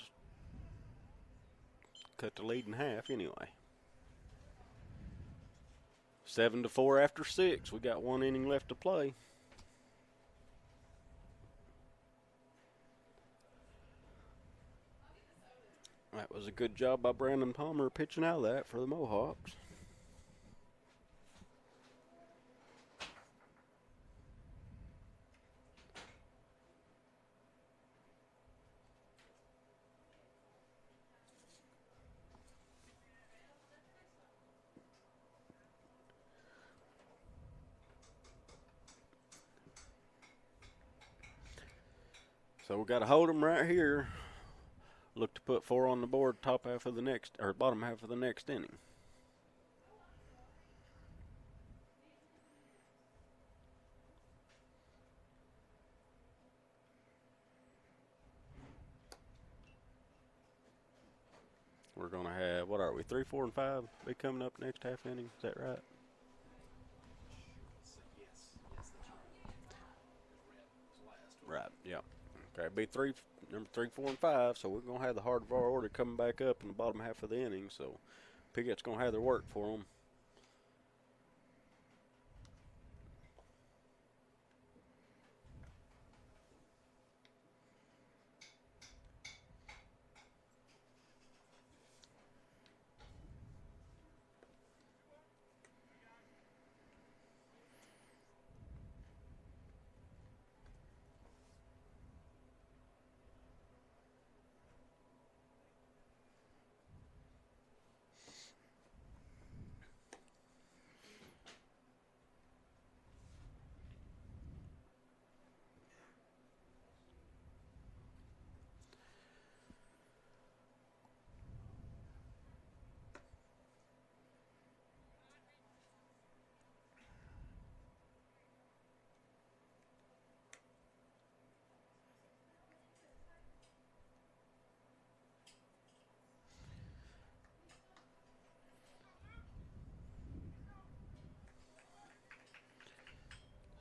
Cut the lead in half anyway. 7-4 after 6. We got 1 inning left to play. That was a good job by Brandon Palmer pitching out of that for the Mohawks. So we got to hold them right here. Look to put 4 on the board, top half of the next, or bottom half of the next inning. We're going to have, what are we, 3, 4, and 5 be coming up next half inning? Is that right? Yes, that's right. Right, yeah. Okay, be number 3, 4, and 5, so we're going to have the heart of our order coming back up in the bottom half of the inning, so Piggott's going to have their work for them.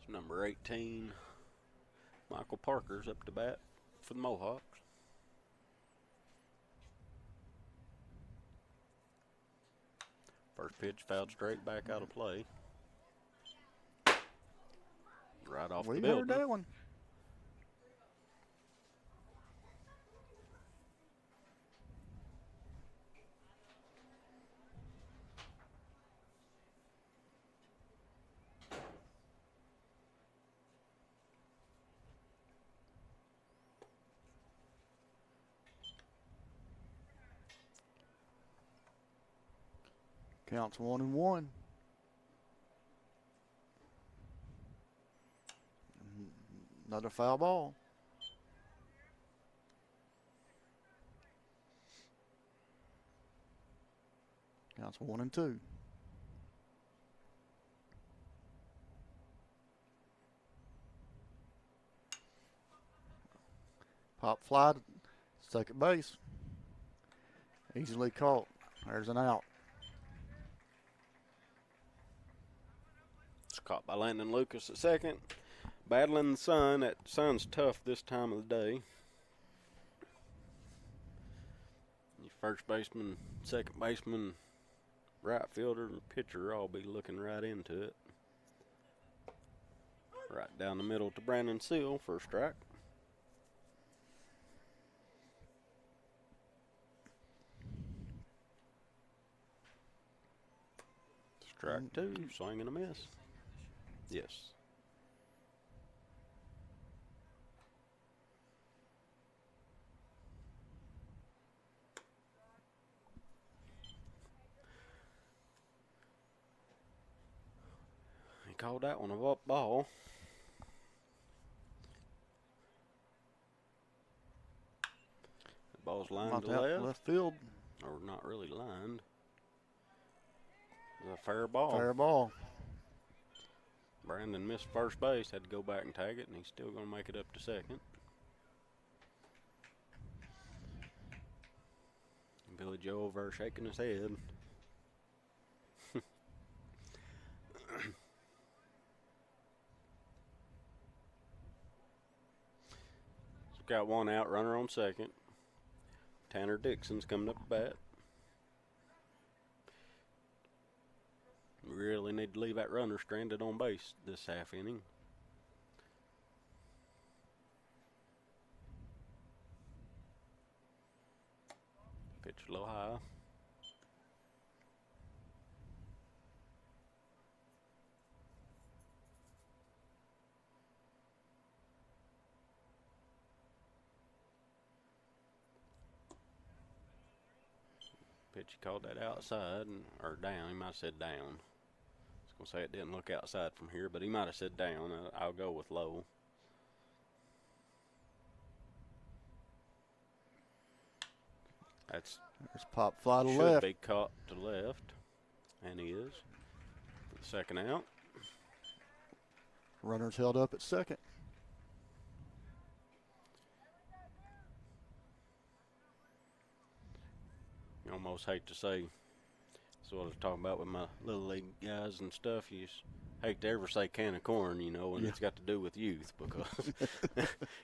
Number 18, Michael Parker's up to bat for the Mohawks. First pitch fouled straight back out of play. Right off the We building. heard that one. Counts 1-1. Another foul ball. Counts 1 and 2. Pop fly to second base. Easily caught. There's an out. It's caught by Landon Lucas at second. Battling the sun. That sun's tough this time of the day. Your first baseman, second baseman, right fielder, and pitcher all be looking right into it. Right down the middle to Brandon Seal for a strike. Strike 2, swing and a miss. Yes. He called that one a up ball. The ball's lined Knocked to out left. left field. Or not really lined. It's a fair ball. Fair ball. Brandon missed first base, had to go back and tag it, and he's still going to make it up to second. Billy Joe over there shaking his head. Got one out, runner on second. Tanner Dixon's coming up to bat. We really need to leave that runner stranded on base this half inning. Pitch a little high. Pitch, he called that outside or down. He might have said down. I was going to say it didn't look outside from here, but he might have said down. I'll go with low. That's There's pop fly to should left. be caught to left, and he is. For the second out. Runner's held up at second. You almost hate to say, that's what I was talking about with my little league guys and stuff. You just hate to ever say can of corn, you know, and Yeah. it's got to do with youth because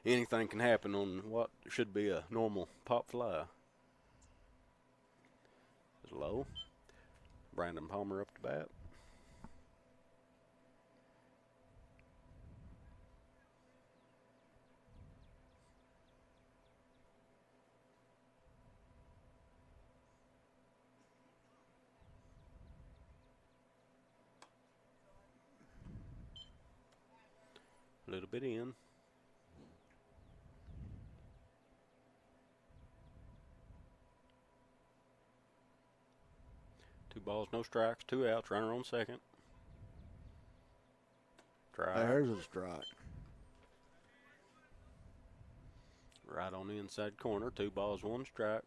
anything can happen on what should be a normal pop fly. It's low. Brandon Palmer up to bat. A little bit in. Two balls, no strikes, two outs, runner on second. Try There's a strike. right on the inside corner. Two balls, one strike.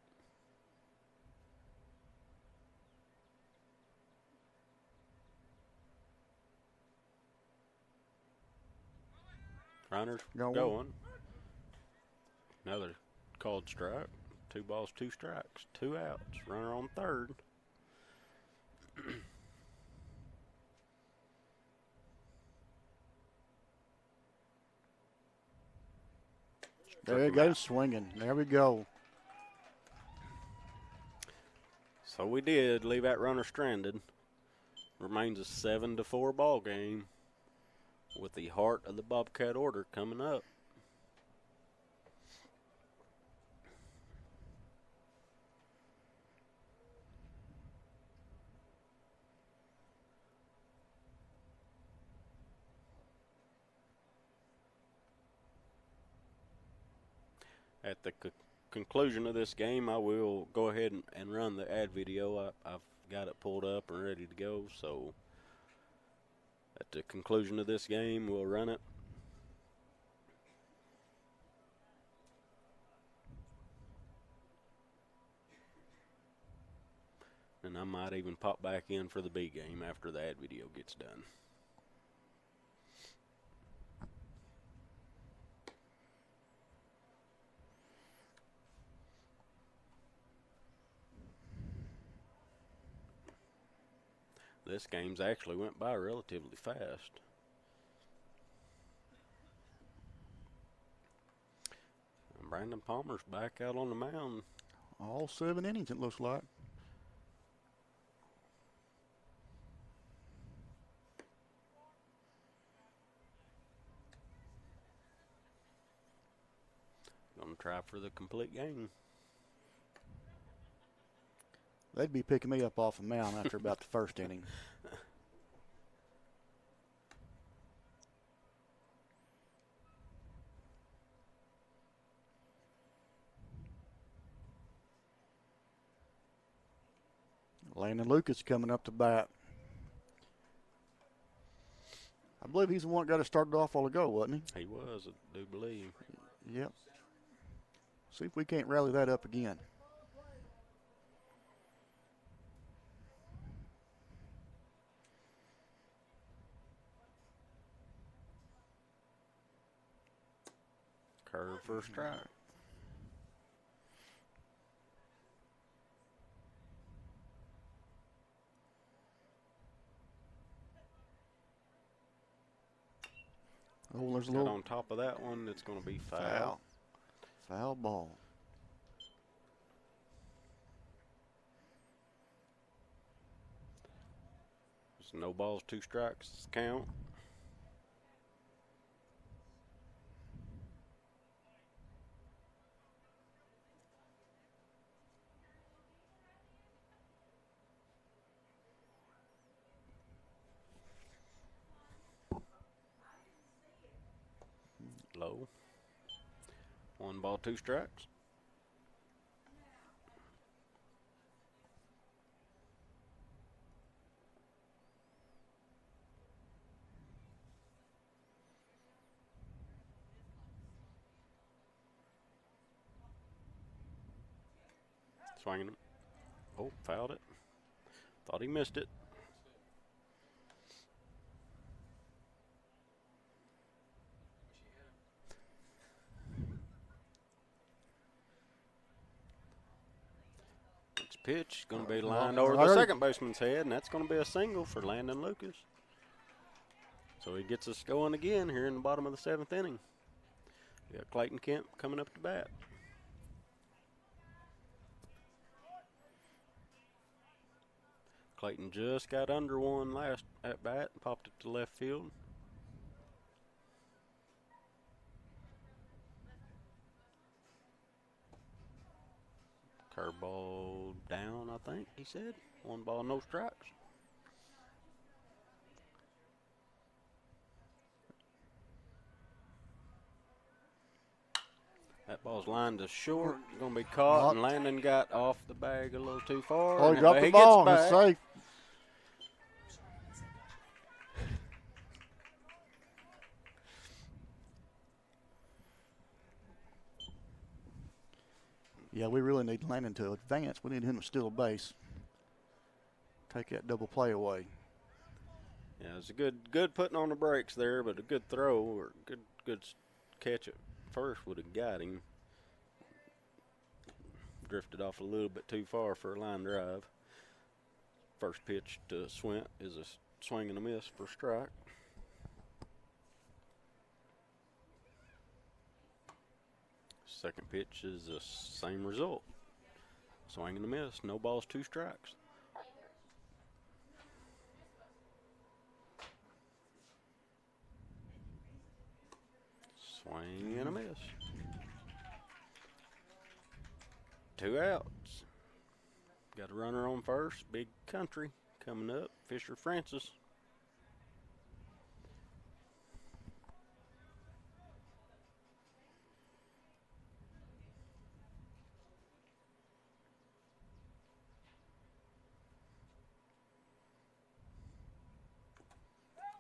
Runner's going. Another called strike. Two balls, two strikes, two outs. Runner on third. There he goes swinging. There we go. So we did leave that runner stranded. Remains a 7-4 ball game with the heart of the Bobcat order coming up. At the conclusion of this game, I will go ahead and run the ad video. I've got it pulled up and ready to go. So at the conclusion of this game, we'll run it. And I might even pop back in for the B game after the ad video gets done. This game's actually went by relatively fast. And Brandon Palmer's back out on the mound. All 7 innings, it looks like. Gonna try for the complete game. They'd be picking me up off the mound after about the first inning. Landon Lucas coming up to bat. I believe he's the one that got it started off a while ago, wasn't he? He was, I do believe. Yep. See if we can't rally that up again. Curve for a strike. Oh, there's a Got little on top of that one, it's going to be foul. foul. Foul ball. It's no balls, 2 strikes count. Low. 1 ball, 2 strikes. Swinging him. Oh, fouled it. Thought he missed it. Next pitch going to be lined over the second baseman's head, and that's going to be a single for Landon Lucas. So he gets us going again here in the bottom of the 7th inning. We got Clayton Kemp coming up to bat. Clayton just got under one last at bat and popped it to left field. Curveball down, I think he said. 1 ball, no strikes. That ball's lined to short. Going to be caught, and Landon got off the bag a little too far. Oh, he dropped the ball. He's safe. Yeah, we really need Landon to advance. We need him to steal a base. Take that double play away. Yeah, it's a good putting on the brakes there, but a good throw or good catch at first would have got him. Drifted off a little bit too far for a line drive. First pitch to Swint is a swing and a miss for strike. Second pitch is the same result. Swing and a miss, no balls, 2 strikes. Swing and a miss. 2 outs. Got a runner on first. Big Country coming up. Fisher Francis.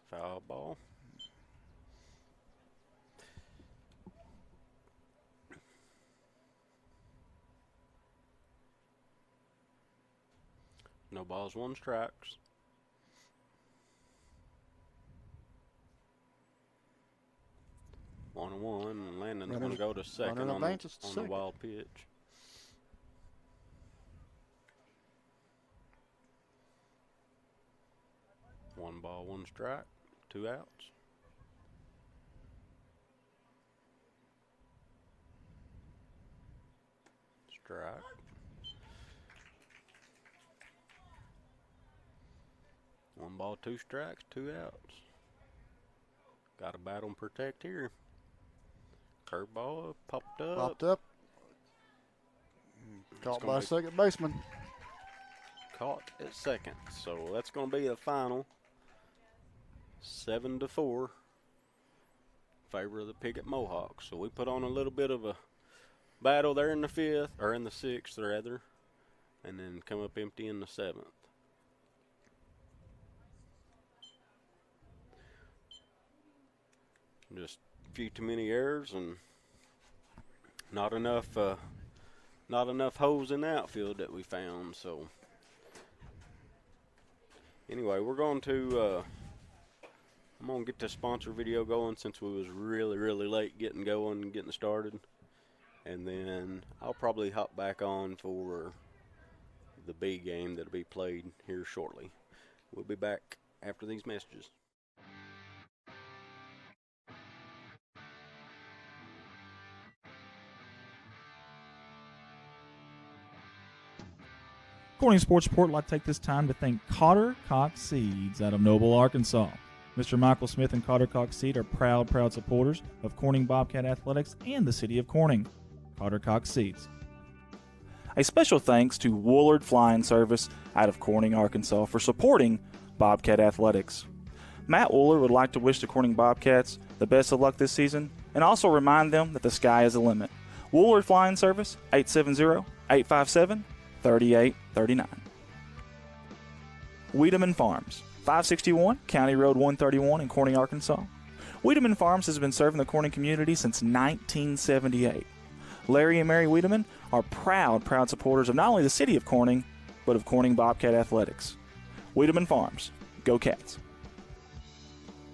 Foul ball. No balls, 1 strikes. One and one, and Landon's going to go to second on the wild pitch. One ball, 1 strike, 2 outs. Strike. One ball, 2 strikes, 2 outs. Got to battle and protect here. Curveball popped up. Caught by second baseman. Caught at second. So that's going to be the final. 7-4. Favor of the Piggott Mohawks. So we put on a little bit of a battle there in the 5th, or in the 6th rather, and then come up empty in the 7th. Just a few too many errors and not enough holes in the outfield that we found. So anyway, we're going to I'm going to get the sponsor video going since we was really late getting going and getting started. And then I'll probably hop back on for the B game that'll be played here shortly. We'll be back after these messages. Corning Sports Report would like to take this time to thank Cotter Cox Seeds out of Noble, Arkansas. Mr. Michael Smith and Cotter Cox Seed are proud supporters of Corning Bobcat Athletics and the city of Corning. Cotter Cox Seeds. A special thanks to Woolard Flying Service out of Corning, Arkansas for supporting Bobcat Athletics. Matt Woolard would like to wish the Corning Bobcats the best of luck this season and also remind them that the sky is the limit. Woolard Flying Service, 870-857-3839. Wiedemann Farms, 561 County Road 131 in Corning, Arkansas. Wiedemann Farms has been serving the Corning community since 1978. Larry and Mary Wiedemann are proud supporters of not only the city of Corning, but of Corning Bobcat Athletics. Wiedemann Farms, go Cats.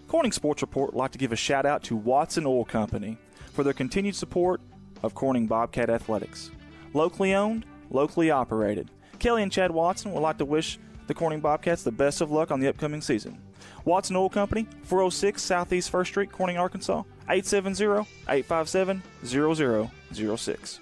Corning Sports Report would like to give a shout out to Watson Oil Company for their continued support of Corning Bobcat Athletics. Locally owned, locally operated. Kelly and Chad Watson would like to wish the Corning Bobcats the best of luck on the upcoming season. Watson Oil Company, 406 Southeast 1st Street, Corning, Arkansas, 870-857-0006.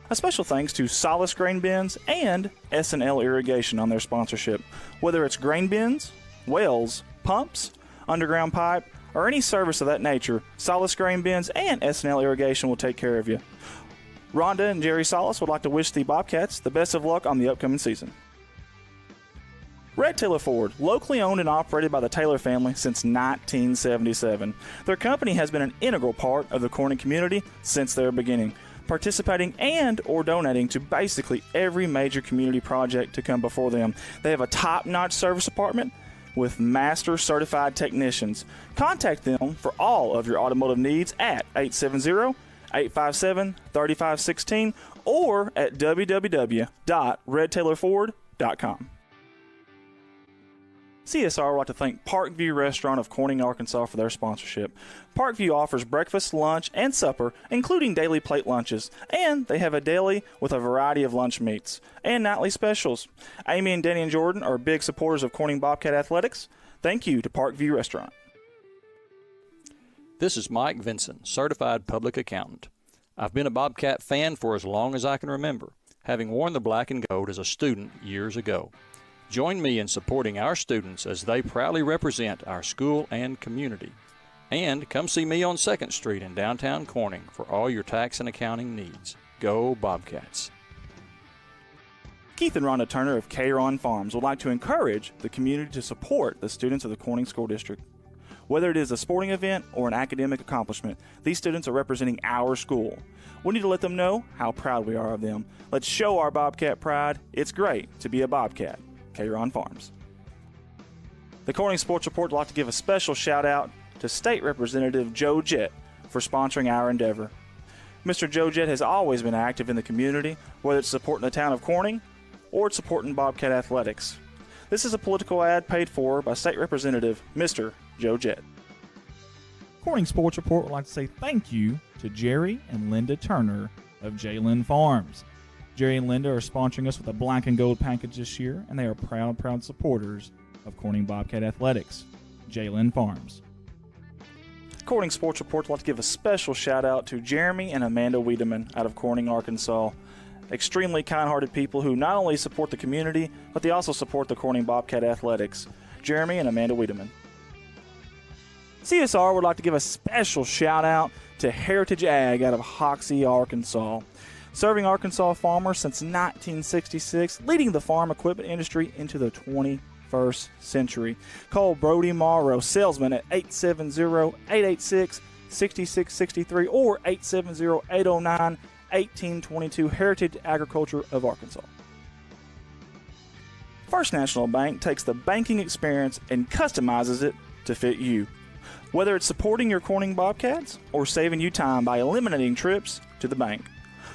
A special thanks to Solace Grain Bins and S&L Irrigation on their sponsorship. Whether it's grain bins, wells, pumps, underground pipe, or any service of that nature, Solace Grain Bins and S&L Irrigation will take care of you. Rhonda and Jerry Solace would like to wish the Bobcats the best of luck on the upcoming season. Red Taylor Ford, locally owned and operated by the Taylor family since 1977. Their company has been an integral part of the Corning community since their beginning, participating and or donating to basically every major community project to come before them. They have a top-notch service department with master certified technicians. Contact them for all of your automotive needs at 870-857-3516 or at www.redtaylorford.com. CSR would like to thank Parkview Restaurant of Corning, Arkansas for their sponsorship. Parkview offers breakfast, lunch, and supper, including daily plate lunches, and they have a deli with a variety of lunch meats and nightly specials. Amy and Danny and Jordan are big supporters of Corning Bobcat Athletics. Thank you to Parkview Restaurant. This is Mike Vinson, Certified Public Accountant. I've been a Bobcat fan for as long as I can remember, having worn the black and gold as a student years ago. Join me in supporting our students as they proudly represent our school and community. And come see me on 2nd Street in downtown Corning for all your tax and accounting needs. Go Bobcats. Keith and Rhonda Turner of K-Ron Farms would like to encourage the community to support the students of the Corning School District. Whether it is a sporting event or an academic accomplishment, these students are representing our school. We need to let them know how proud we are of them. Let's show our Bobcat pride. It's great to be a Bobcat. K-Ron Farms. The Corning Sports Report would like to give a special shout out to State Representative Joe Jett for sponsoring our endeavor. Mr. Joe Jett has always been active in the community, whether it's supporting the town of Corning or it's supporting Bobcat Athletics. This is a political ad paid for by State Representative Mr. Joe Jett. Corning Sports Report would like to say thank you to Jerry and Linda Turner of Jalen Farms. Jerry and Linda are sponsoring us with a black and gold package this year, and they are proud supporters of Corning Bobcat Athletics. Jalen Farms. Corning Sports Report would like to give a special shout out to Jeremy and Amanda Wiedemann out of Corning, Arkansas. Extremely kind-hearted people who not only support the community, but they also support the Corning Bobcat Athletics. Jeremy and Amanda Wiedemann. CSR would like to give a special shout out to Heritage Ag out of Hoxie, Arkansas. Serving Arkansas farmers since 1966, leading the farm equipment industry into the 21st century. Call Brody Morrow, salesman, at 870-886-6663 or 870-809-1822, Heritage Agriculture of Arkansas. First National Bank takes the banking experience and customizes it to fit you. Whether it's supporting your Corning Bobcats or saving you time by eliminating trips to the bank,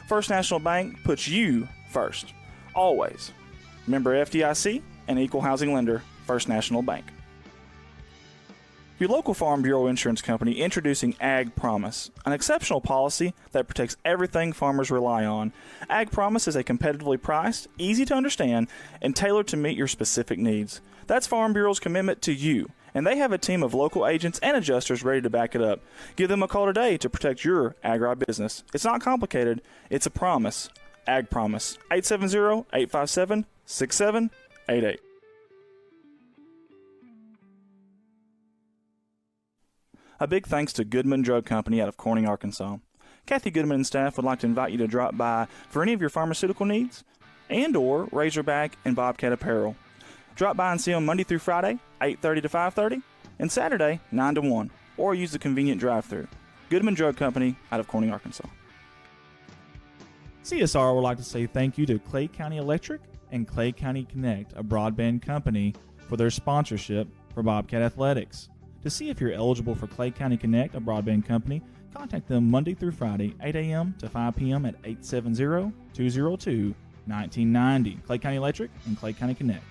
First National Bank puts you first, always. Member FDIC and equal housing lender, First National Bank. Your local Farm Bureau insurance company introducing Ag Promise, an exceptional policy that protects everything farmers rely on. Ag Promise is a competitively priced, easy to understand, and tailored to meet your specific needs. That's Farm Bureau's commitment to you, and they have a team of local agents and adjusters ready to back it up. Give them a call today to protect your agribusiness. It's not complicated, it's a promise. Ag Promise, 870-857-6788. A big thanks to Goodman Drug Company out of Corning, Arkansas. Kathy Goodman and staff would like to invite you to drop by for any of your pharmaceutical needs and or Razorback and Bobcat apparel. Drop by and see them Monday through Friday, 8:30 to 5:30, and Saturday, 9 to 1, or use the convenient drive-thru. Goodman Drug Company out of Corning, Arkansas. CSR would like to say thank you to Clay County Electric and Clay County Connect, a broadband company, for their sponsorship for Bobcat Athletics. To see if you're eligible for Clay County Connect, a broadband company, contact them Monday through Friday, 8 a.m. to 5 p.m. at 870-202-1990. Clay County Electric and Clay County Connect.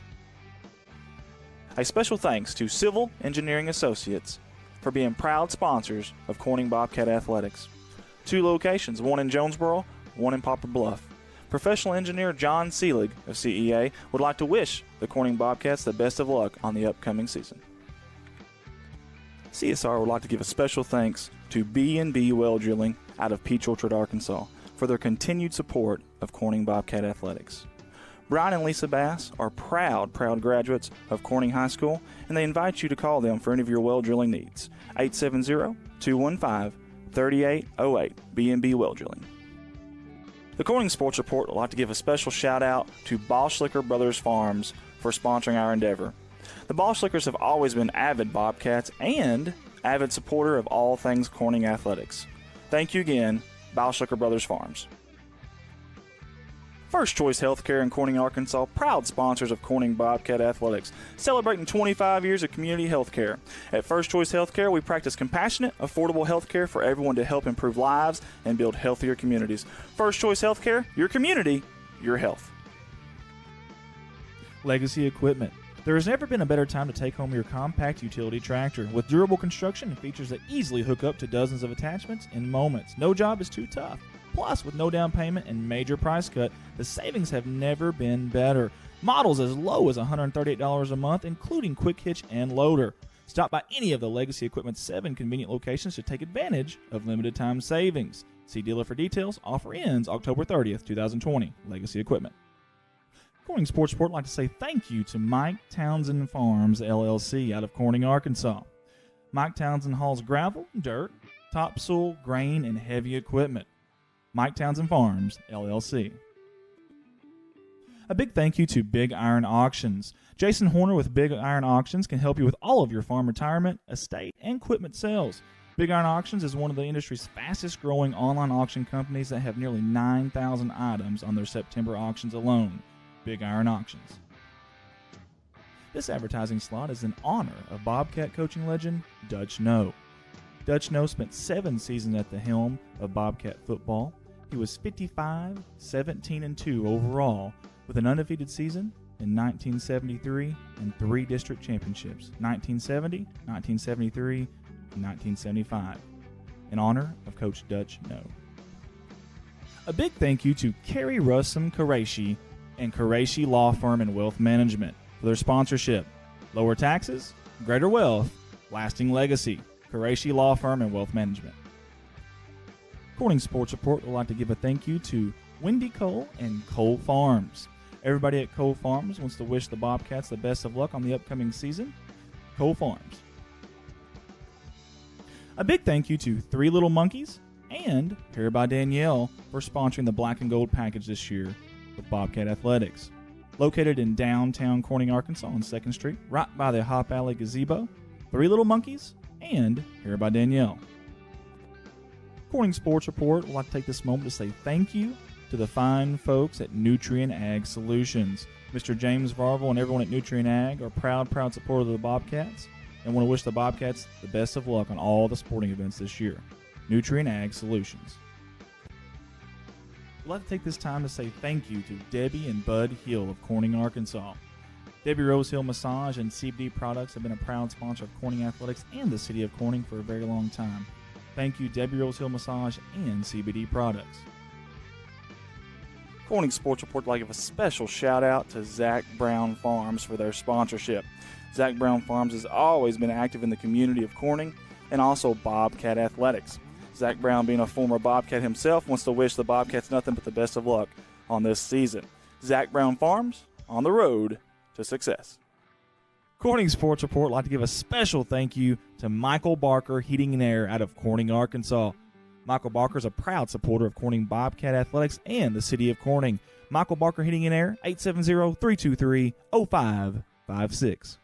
A special thanks to Civil Engineering Associates for being proud sponsors of Corning Bobcat Athletics. 2 locations, one in Jonesboro, one in Poplar Bluff. Professional engineer John Seelig of CEA would like to wish the Corning Bobcats the best of luck on the upcoming season. CSR would like to give a special thanks to B&B Well Drilling out of Peach Orchard, Arkansas, for their continued support of Corning Bobcat Athletics. Brian and Lisa Bass are proud graduates of Corning High School, and they invite you to call them for any of your well drilling needs. 870-215-3808, B&B Well Drilling. The Corning Sports Report would like to give a special shout out to Boschlicker Brothers Farms for sponsoring our endeavor. The Boschlickers have always been avid Bobcats and avid supporter of all things Corning athletics. Thank you again, Boschlicker Brothers Farms. First Choice Healthcare in Corning, Arkansas, proud sponsors of Corning Bobcat Athletics, celebrating 25 years of community health care. At First Choice Healthcare, we practice compassionate, affordable health care for everyone to help improve lives and build healthier communities. First Choice Healthcare, your community, your health. Legacy Equipment. There has never been a better time to take home your compact utility tractor. With durable construction and features that easily hook up to dozens of attachments in moments. No job is too tough. Plus, with no down payment and major price cut, the savings have never been better. Models as low as $138 a month, including quick hitch and loader. Stop by any of the Legacy Equipment's 7 convenient locations to take advantage of limited time savings. See dealer for details. Offer ends October 30th, 2020. Legacy Equipment. Corning Sports Report would like to say thank you to Mike Townsend Farms, LLC, out of Corning, Arkansas. Mike Townsend hauls gravel, dirt, topsoil, grain, and heavy equipment. Mike Townsend Farms, LLC. A big thank you to Big Iron Auctions. Jason Horner with Big Iron Auctions can help you with all of your farm retirement, estate, and equipment sales. Big Iron Auctions is one of the industry's fastest growing online auction companies that have nearly 9,000 items on their September auctions alone. Big Iron Auctions. This advertising slot is in honor of Bobcat coaching legend Dutch No. Dutch No spent 7 seasons at the helm of Bobcat football. He was 55, 17, and 2 overall with an undefeated season in 1973 and 3 district championships, 1970, 1973, and 1975, in honor of Coach Dutch No. A big thank you to Carrie Russum Qureshi and Qureshi Law Firm and Wealth Management for their sponsorship. Lower taxes, greater wealth, lasting legacy. Qureshi Law Firm and Wealth Management. Corning Sports Report would like to give a thank you to Wendy Cole and Cole Farms. Everybody at Cole Farms wants to wish the Bobcats the best of luck on the upcoming season. Cole Farms. A big thank you to Three Little Monkeys and Hair by Danielle for sponsoring the Black and Gold package this year with Bobcat Athletics. Located in downtown Corning, Arkansas on 2nd Street, right by the Hop Alley Gazebo, Three Little Monkeys and Hair by Danielle. Corning Sports Report would like to take this moment to say thank you to the fine folks at Nutrient Ag Solutions. Mr. James Varvel and everyone at Nutrient Ag are proud supporters of the Bobcats and want to wish the Bobcats the best of luck on all the sporting events this year. Nutrient Ag Solutions. I'd like to take this time to say thank you to Debbie and Bud Hill of Corning, Arkansas. Debbie Rose Hill Massage and CBD Products have been a proud sponsor of Corning Athletics and the city of Corning for a very long time. Thank you, Debbie Rose Hill Massage and CBD Products. Corning Sports Report would like to give a special shout out to Zach Brown Farms for their sponsorship. Zach Brown Farms has always been active in the community of Corning and also Bobcat Athletics. Zach Brown, being a former Bobcat himself, wants to wish the Bobcats nothing but the best of luck on this season. Zach Brown Farms, on the road to success. Corning Sports Report would like to give a special thank you to Michael Barker Heating and Air out of Corning, Arkansas. Michael Barker is a proud supporter of Corning Bobcat Athletics and the city of Corning. Michael Barker Heating and Air, 870-323-0556.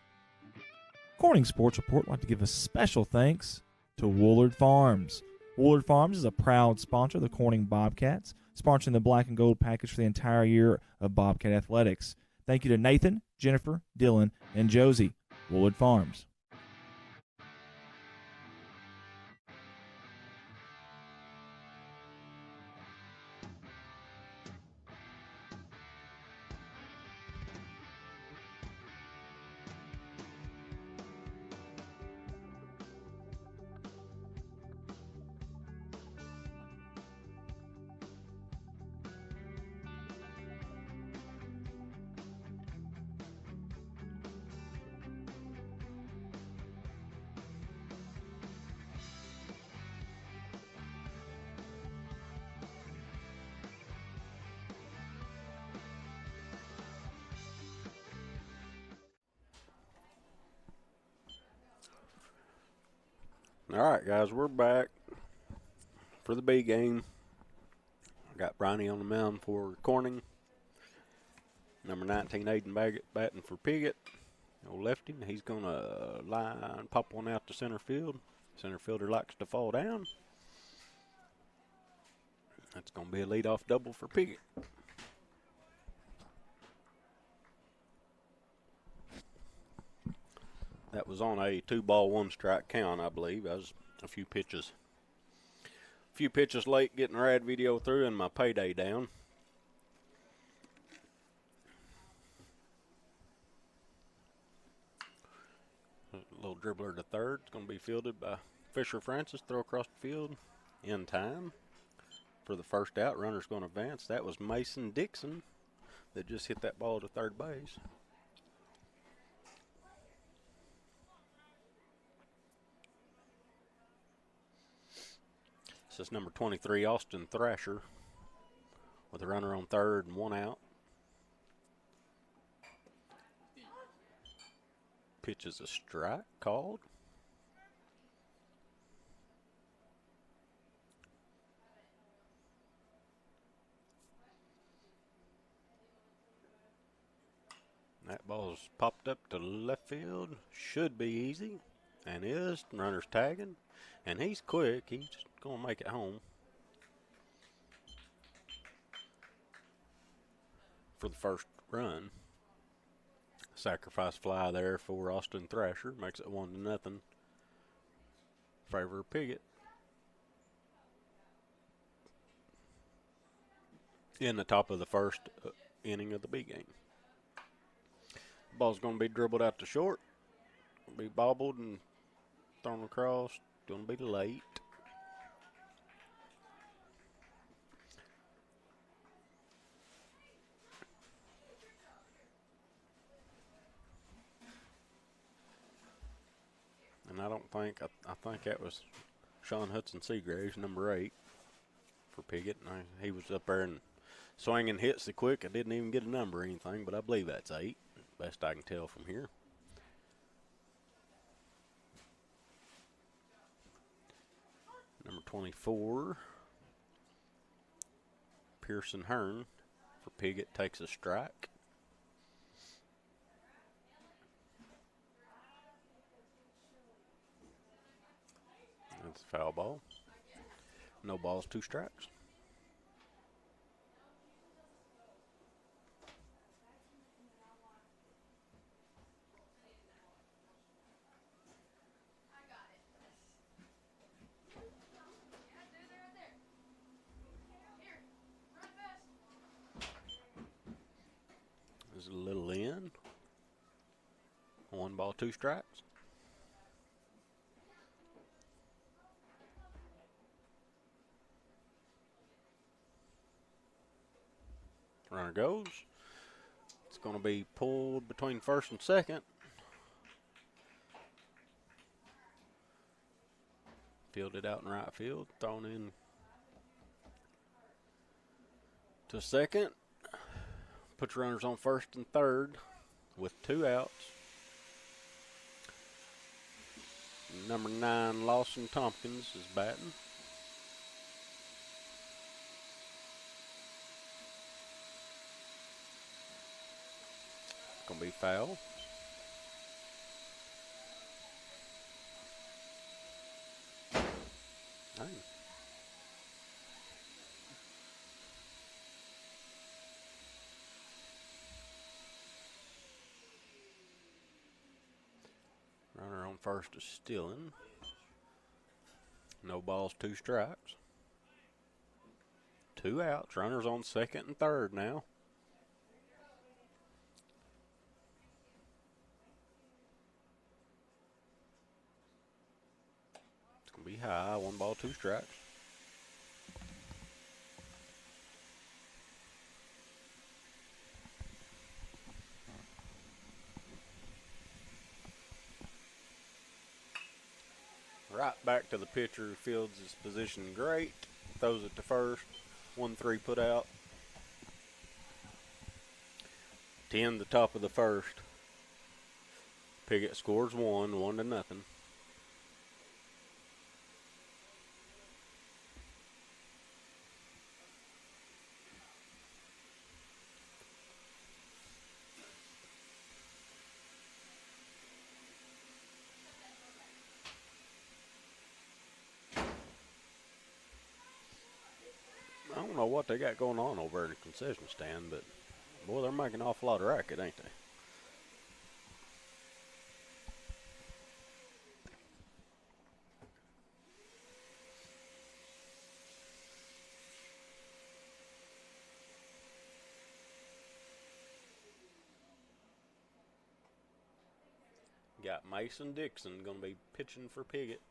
Corning Sports Report would like to give a special thanks to Woolard Farms. Woolard Farms is a proud sponsor of the Corning Bobcats, sponsoring the Black and Gold package for the entire year of Bobcat Athletics. Thank you to Nathan, Jennifer, Dylan, and Josie. Woolard Farms. All right, guys, we're back for the B game. I got Bronny on the mound for Corning. Number 19, Aiden Baggett, batting for Piggott. Old lefty, he's going to line, pop one out to center field. Center fielder likes to fall down. That's going to be a leadoff double for Piggott. That was on a 2-ball, 1-strike count, I believe. That was a few pitches late getting the rad video through and my payday down. A little dribbler to third. It's going to be fielded by Fisher Francis. Throw across the field in time for the first out. Runner's going to advance. That was Mason Dixon that just hit that ball to third base. This is number 23, Austin Thrasher, with a runner on third and 1 out. Pitch is a strike called. That ball's popped up to left field. Should be easy, and is. Runner's tagging, and he's quick. He's going to make it home for the first run. Sacrifice fly there for Austin Thrasher. Makes it 1-0. Favor of Piggott. In the top of the first inning of the B game. Ball's going to be dribbled out to short, be bobbled and thrown across. Going to be late. And I don't think, I think that was Sean Hudson Seagraves, number 8 for Piggott. And he was up there and swinging hits so quick I didn't even get a number or anything, but I believe that's 8, best I can tell from here. Number 24, Pearson Hearn for Piggott takes a strike. That's a foul ball. No balls, 2 strikes. There's a little in. 1 ball, 2 strikes. Runner goes. It's going to be pulled between first and second. Fielded out in right field. Thrown in to second. Puts runners on first and third with 2 outs. Number 9, Lawson Tompkins is batting. Gonna be foul. Dang. Runner on first is Stillen. No balls, 2 strikes. 2 outs. Runners on second and third now. Be high, 1 ball, 2 strikes. Right back to the pitcher, fields his position great, throws it to first, 1-3 put out. 10 the top of the first. Piggott scores 1-0. I don't know what they got going on over in the concession stand, but boy, they're making an awful lot of racket, ain't they? Got Mason Dixon going to be pitching for Piggott.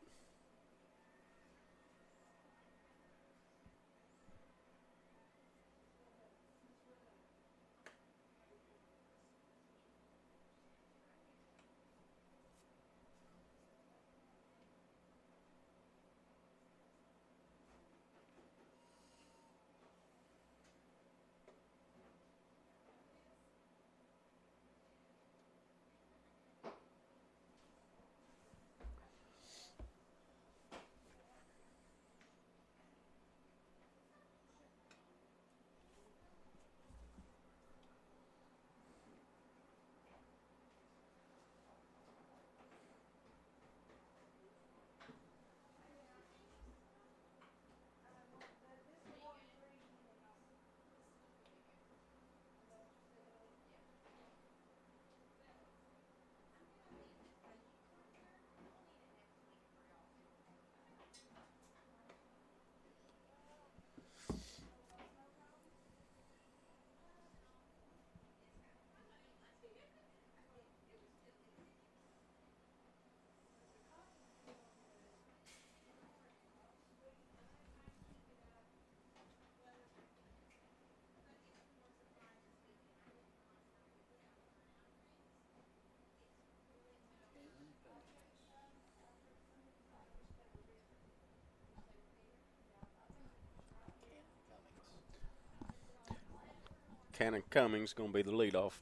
Cannon Cummings going to be the leadoff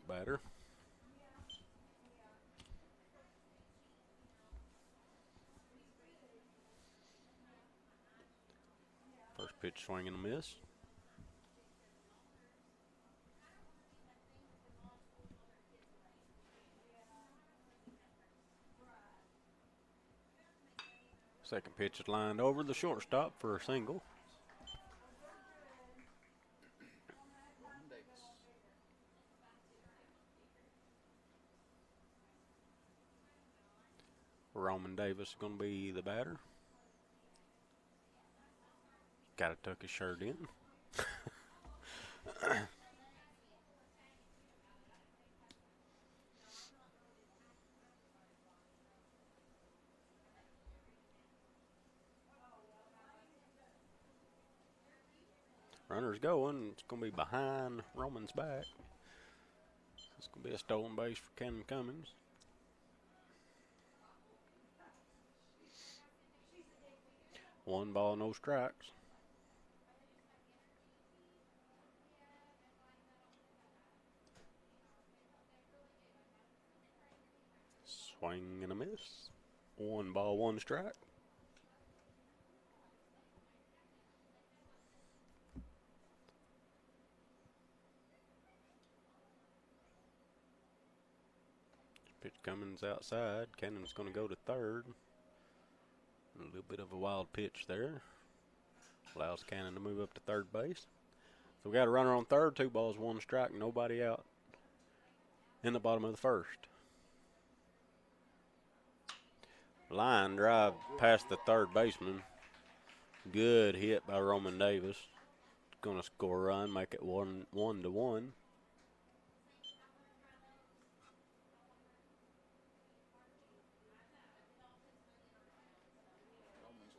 batter. First pitch swing and a miss. Second pitch is lined over the shortstop for a single. Roman Davis is going to be the batter. Got to tuck his shirt in. Runner's going. It's going to be behind Roman's back. It's going to be a stolen base for Cannon Cummings. One ball, no strikes. Swing and a miss. One ball, one strike. Pitch Cummins outside. Cannon's going to go to third. A little bit of a wild pitch there. Allows Cannon to move up to third base. So we got a runner on third, 2 balls, 1 strike, nobody out in the bottom of the first. Line drive past the third baseman. Good hit by Roman Davis. Going to score a run, make it 1-1. Roman's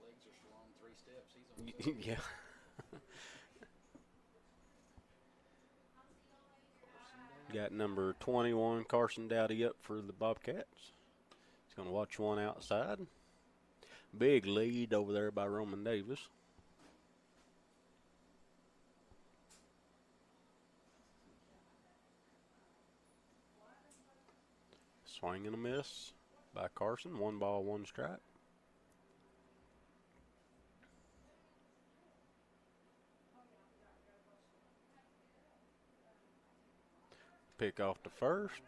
legs are still on 3 steps. He's on Yeah. Got number 21, Carson Dowdy, up for the Bobcats. He's going to watch one outside. Big lead over there by Roman Davis. Swing and a miss by Carson. 1 ball, 1 strike. Pick off the first.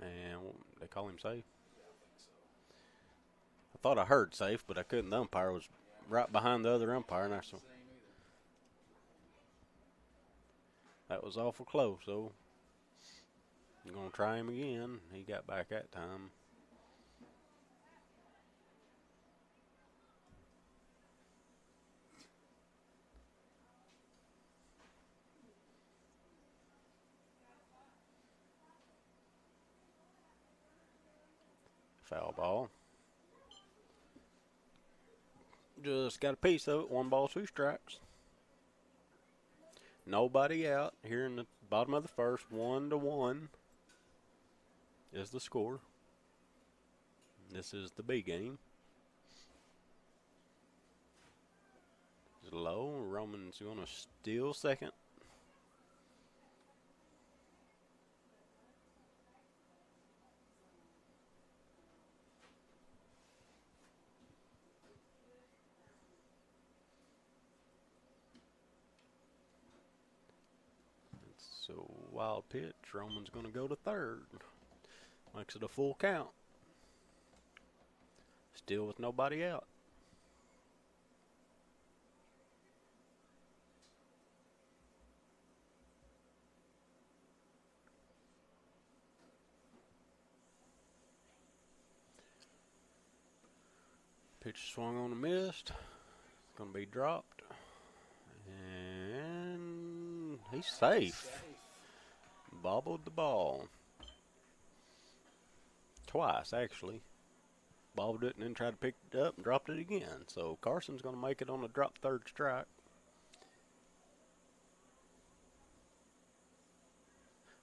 And they call him safe. I thought I heard safe, but I couldn't. The umpire was right behind the other umpire, and that was awful close. So I'm going to try him again. He got back that time. Foul ball. Just got a piece of it. 1 ball, 2 strikes. Nobody out here in the bottom of the first. 1-1 is the score. This is the B game. It's low. Roman's going to steal second. So wild pitch. Roman's going to go to third. Makes it a full count. Still with nobody out. Pitch swung on and missed. Going to be dropped. And he's safe. Bobbled the ball. Twice, actually. Bobbled it and then tried to pick it up and dropped it again. So Carson's going to make it on a drop third strike.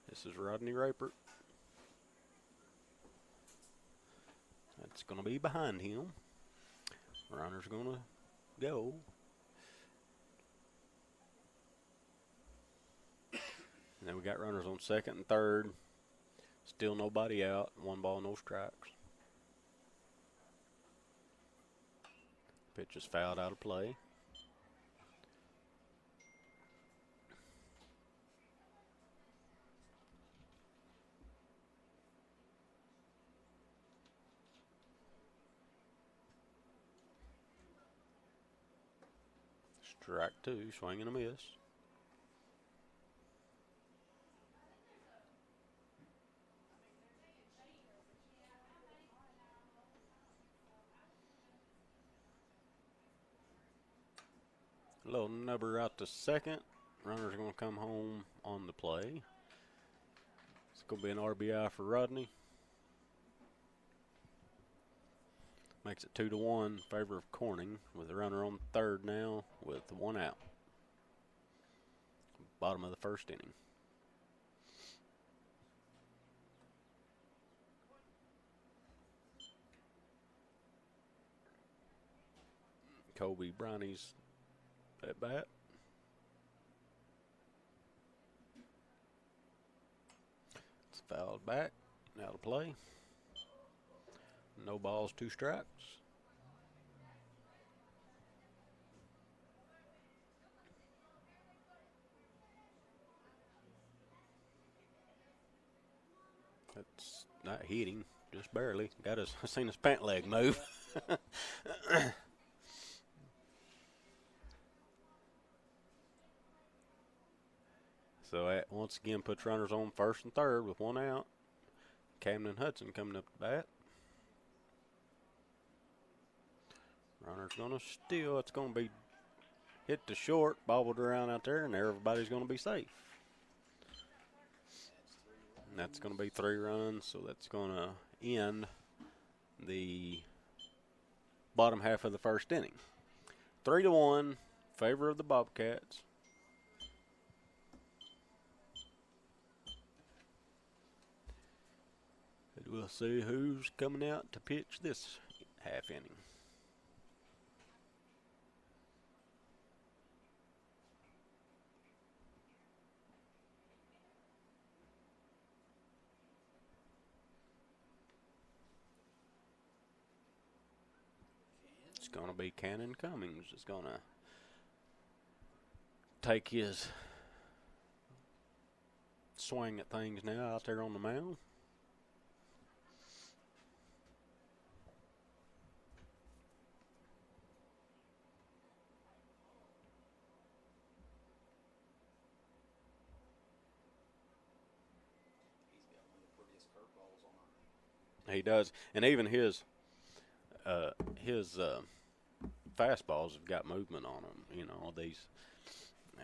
This is Rodney Rapert. That's going to be behind him. Runner's going to go. Then we got runners on second and third. Still nobody out. 1 ball, no strikes. Pitch is fouled out of play. Strike 2, swing and a miss. Little nubber out to second. Runner's going to come home on the play. It's going to be an RBI for Rodney. Makes it 2-1 in favor of Corning with a runner on third now with 1 out. Bottom of the first inning. Kobe Brownie's at bat. It's fouled back, out of play. No balls, 2 strikes. That's not hitting, just barely. Got his, I seen his pant leg move. So that once again puts runners on first and third with 1 out. Camden Hudson coming up to bat. Runner's going to steal. It's going to be hit to short, bobbled around out there, and everybody's going to be safe. And that's going to be 3 runs, so that's going to end the bottom half of the first inning. 3-1, favor of the Bobcats. And we'll see who's coming out to pitch this half inning. It's going to be Cannon Cummings. It's going to take his swing at things now out there on the mound. He does, and even his fastballs have got movement on them. You know,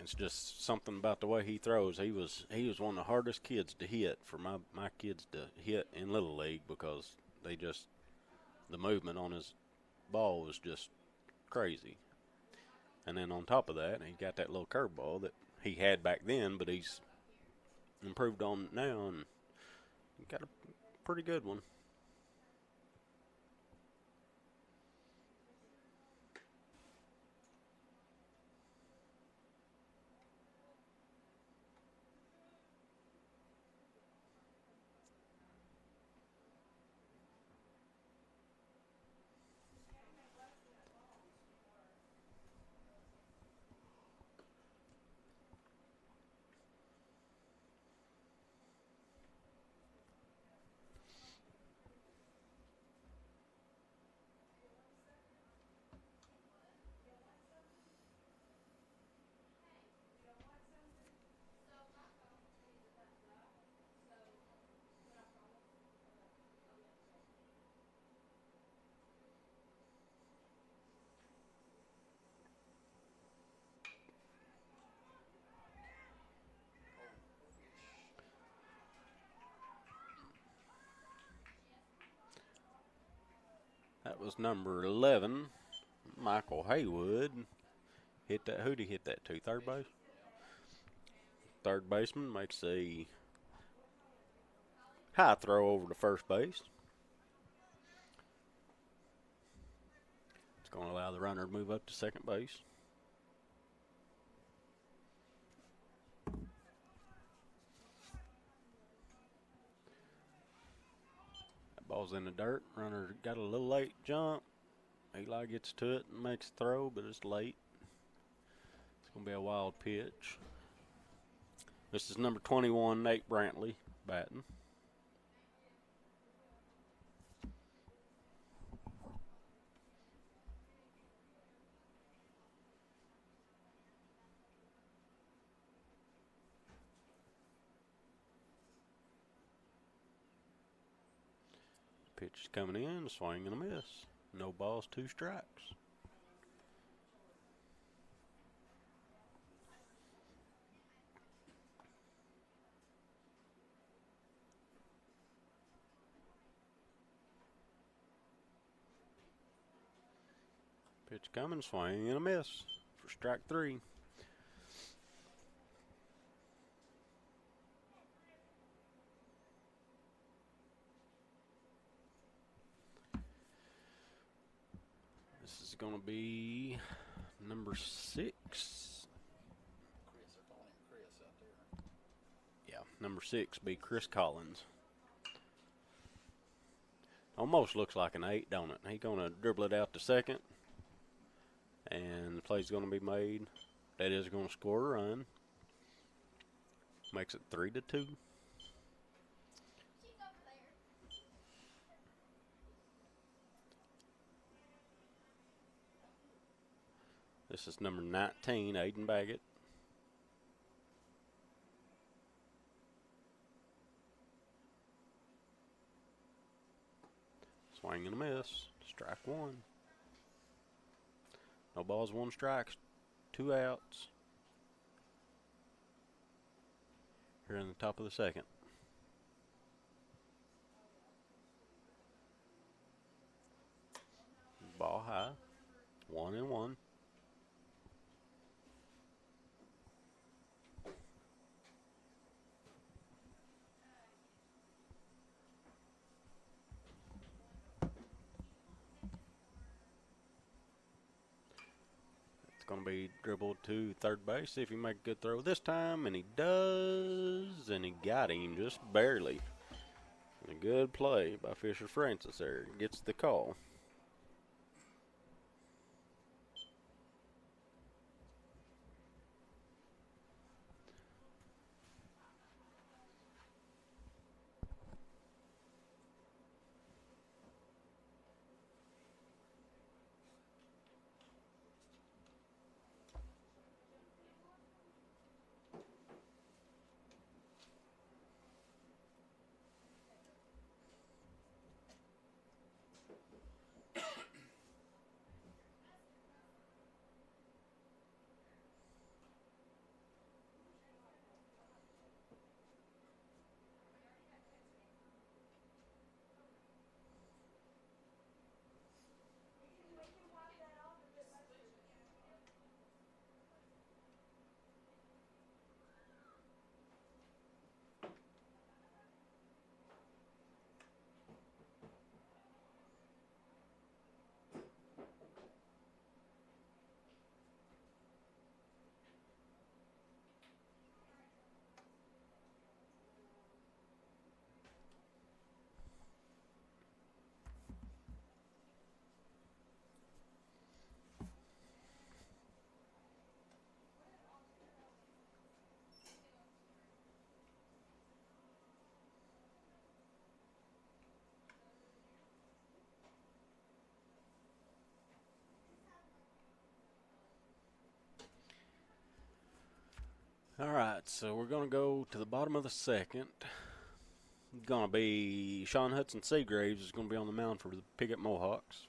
it's just something about the way he throws. He was one of the hardest kids to hit for my kids to hit in Little League because the movement on his ball was just crazy. And then on top of that, he got that little curveball that he had back then, but he's improved on now and got a pretty good one. That was number 11, Michael Haywood. Hit that. Who'd he hit that to? Third base? Third baseman makes a high throw over to first base. It's going to allow the runner to move up to second base. Ball's in the dirt. Runner got a little late jump. Eli gets to it and makes a throw, but it's late. It's going to be a wild pitch. This is number 21, Nate Brantley, batting. Pitch is coming in, swing and a miss. No balls, 2 strikes. Pitch coming, swing and a miss for strike 3. This is going to be number 6. Chris, they're calling him Chris out there. Yeah, number 6 be Chris Collins. Almost looks like an 8, don't it? He's going to dribble it out to second. And the play's going to be made. That is going to score a run. Makes it 3-2. This is number 19, Aiden Baggett. Swing and a miss. Strike 1. No balls, 1 strike, 2 outs. Here in the top of the second. Ball high. 1-1. Going to be dribbled to third base. See if he make a good throw this time, and he does, and he got him just barely. And a good play by Fisher Francis there. Gets the call. All right, so we're going to go to the bottom of the second. Going to be Sean Hudson Seagraves is going to be on the mound for the Piggott Mohawks.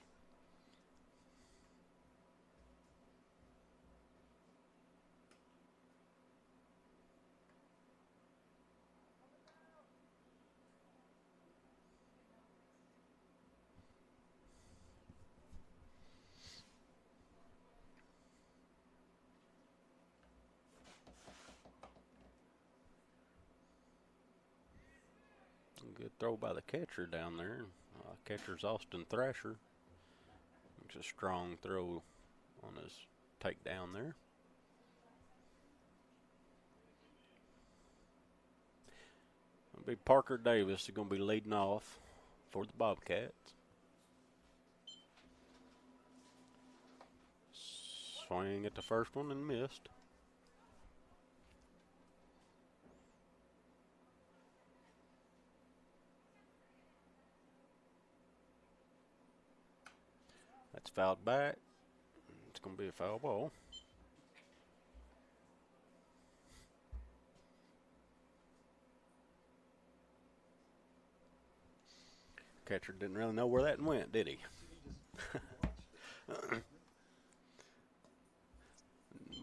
Good throw by the catcher down there. Catcher's Austin Thrasher. Makes a strong throw on his takedown there. It'll be Parker Davis is going to be leading off for the Bobcats. Swing at the first one and missed. That's fouled back. It's going to be a foul ball. Catcher didn't really know where that went, did he?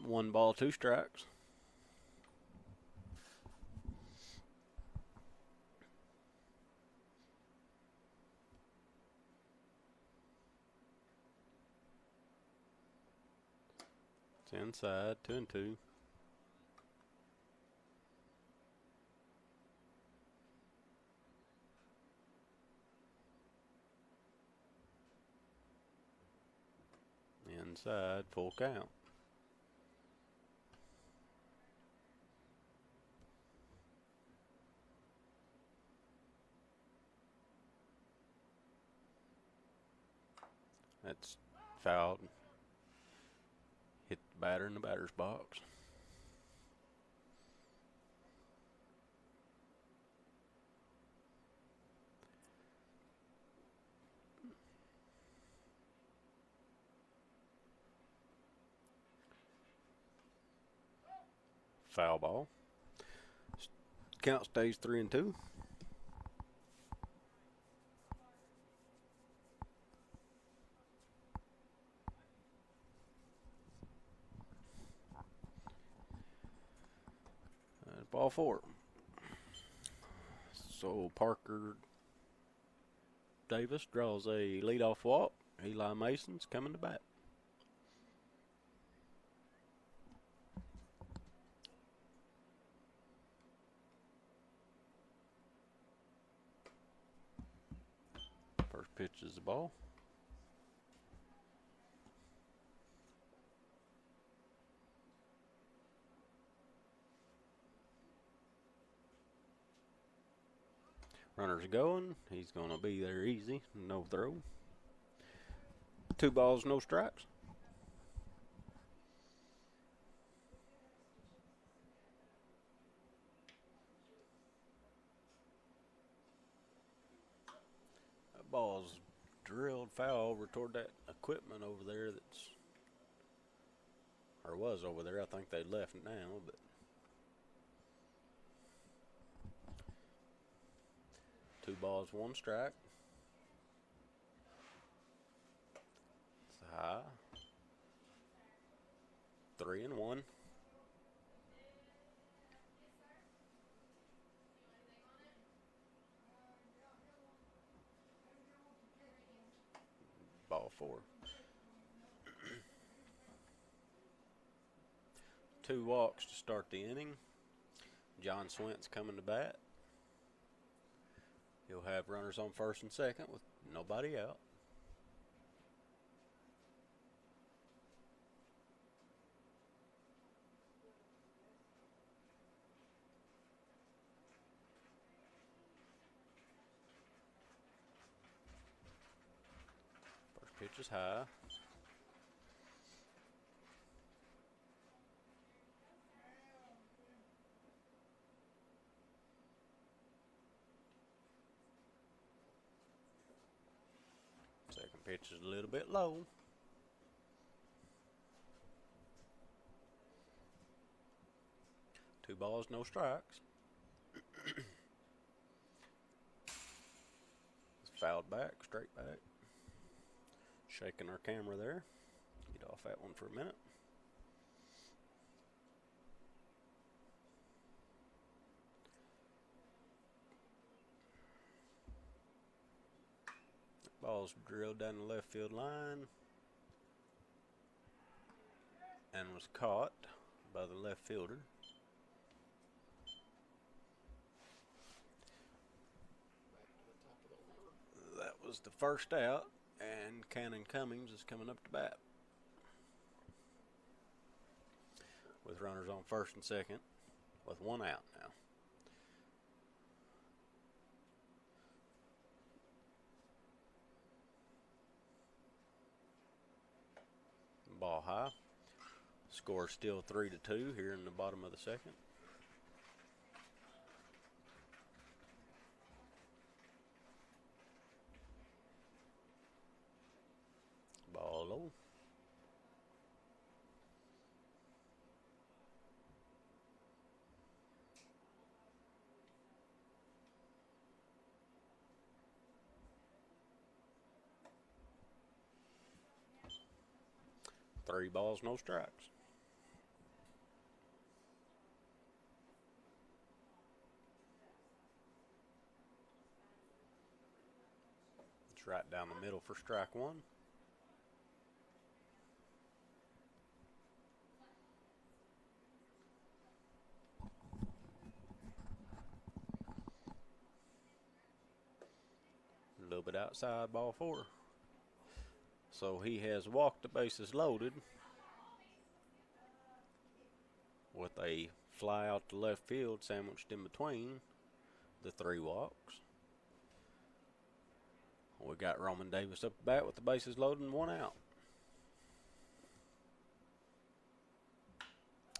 1 ball, 2 strikes. It's inside, 2-2. Inside, full count. That's fouled. Hit the batter in the batter's box. Foul ball. Count stays 3-2. Ball 4. So Parker Davis draws a leadoff walk. Eli Mason's coming to bat. First pitch is the ball. Runner's going. He's going to be there easy. No throw. 2 balls, no strikes. That ball's drilled foul over toward that equipment over there that's, or was over there. I think they left it now, but. Two balls, 1 strike. It's high. 3-1. Ball 4. 2 walks to start the inning. John Swint's coming to bat. He'll have runners on first and second with nobody out. First pitch is high. Second pitch is a little bit low. Two balls, no strikes. Fouled back, straight back. Shaking our camera there. Get off that one for a minute. Ball's drilled down the left field line and was caught by the left fielder. That was the first out, and Cannon Cummings is coming up to bat with runners on first and second with 1 out now. Ball high. Score still 3-2 here in the bottom of the second. Ball low. Three balls, no strikes. It's right down the middle for strike one. A little bit outside, ball four. So he has walked the bases loaded with a fly out to left field sandwiched in between the three walks. We got Roman Davis up the bat with the bases loaded and one out.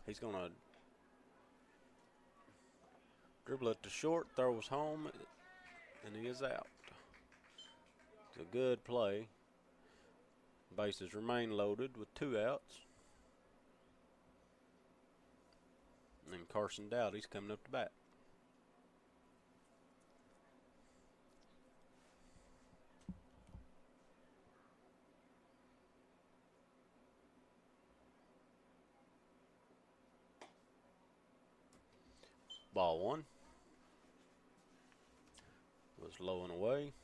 He's going to dribble it to short, throws home, and he is out. It's a good play. Bases remain loaded with two outs. And Carson Dowdy's coming up to bat. Ball one. Was low and away.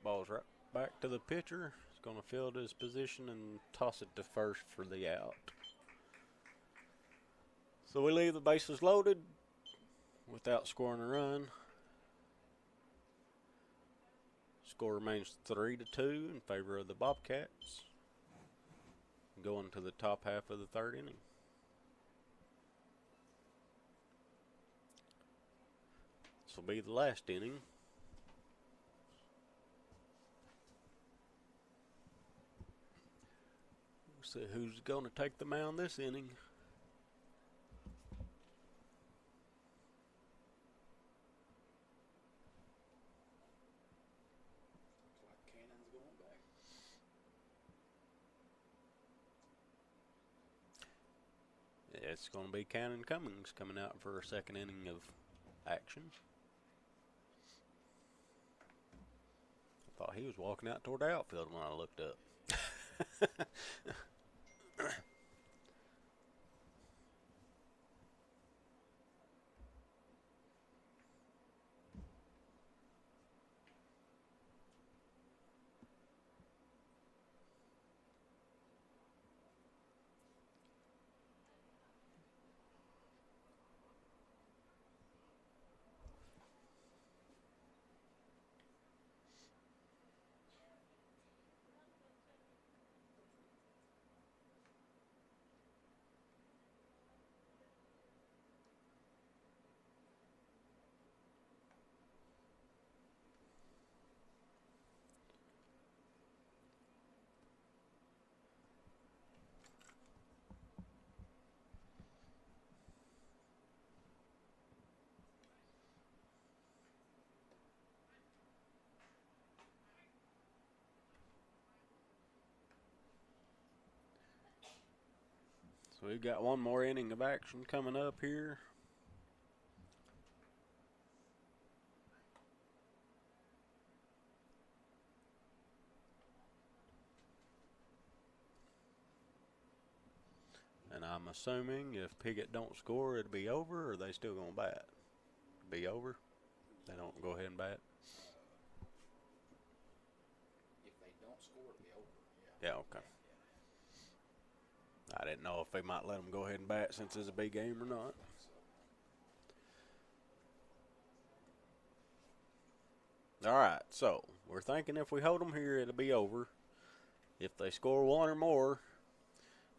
Ball's right back to the pitcher. He's going to field his position and toss it to first for the out. So we leave the bases loaded without scoring a run. Score remains 3-2 in favor of the Bobcats. Going to the top half of the third inning. This will be the last inning. We'll see who's going to take the mound this inning. It's going to be Cannon Cummings coming out for a second inning of action. I thought he was walking out toward the outfield when I looked up. So we've got one more inning of action coming up here. And I'm assuming if Piggott don't score, it'll be over, or are they still going to bat? Be over? They don't go ahead and bat? If they don't score, it'll be over. Yeah, okay. I didn't know if they might let them go ahead and bat since it's a big game or not. All right, so we're thinking if we hold them here, it'll be over. If they score one or more,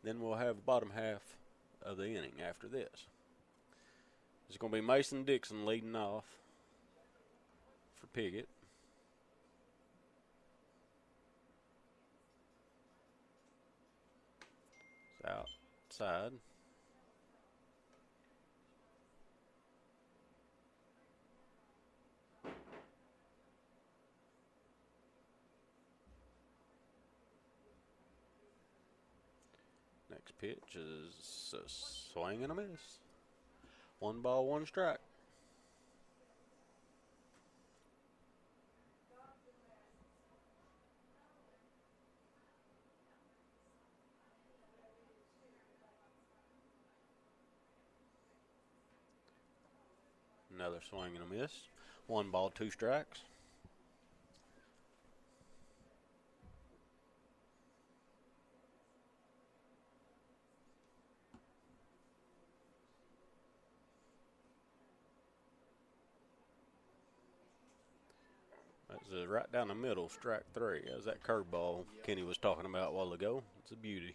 then we'll have the bottom half of the inning after this. It's going to be Mason Dixon leading off for Piggott. It's outside. Next pitch is a swing and a miss. 1 ball, 1 strike. Another swing and a miss. 1 ball, 2 strikes. That's right down the middle, strike 3. That was that curveball Kenny was talking about a while ago. It's a beauty.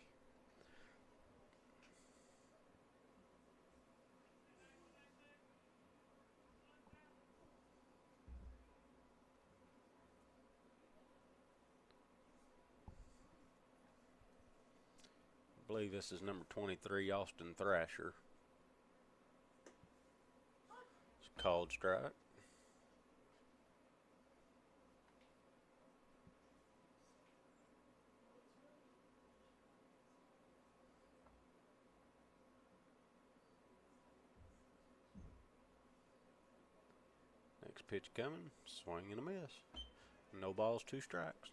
I believe this is number 23, Austin Thrasher. It's called strike. Next pitch coming, swing and a miss. No balls, 2 strikes.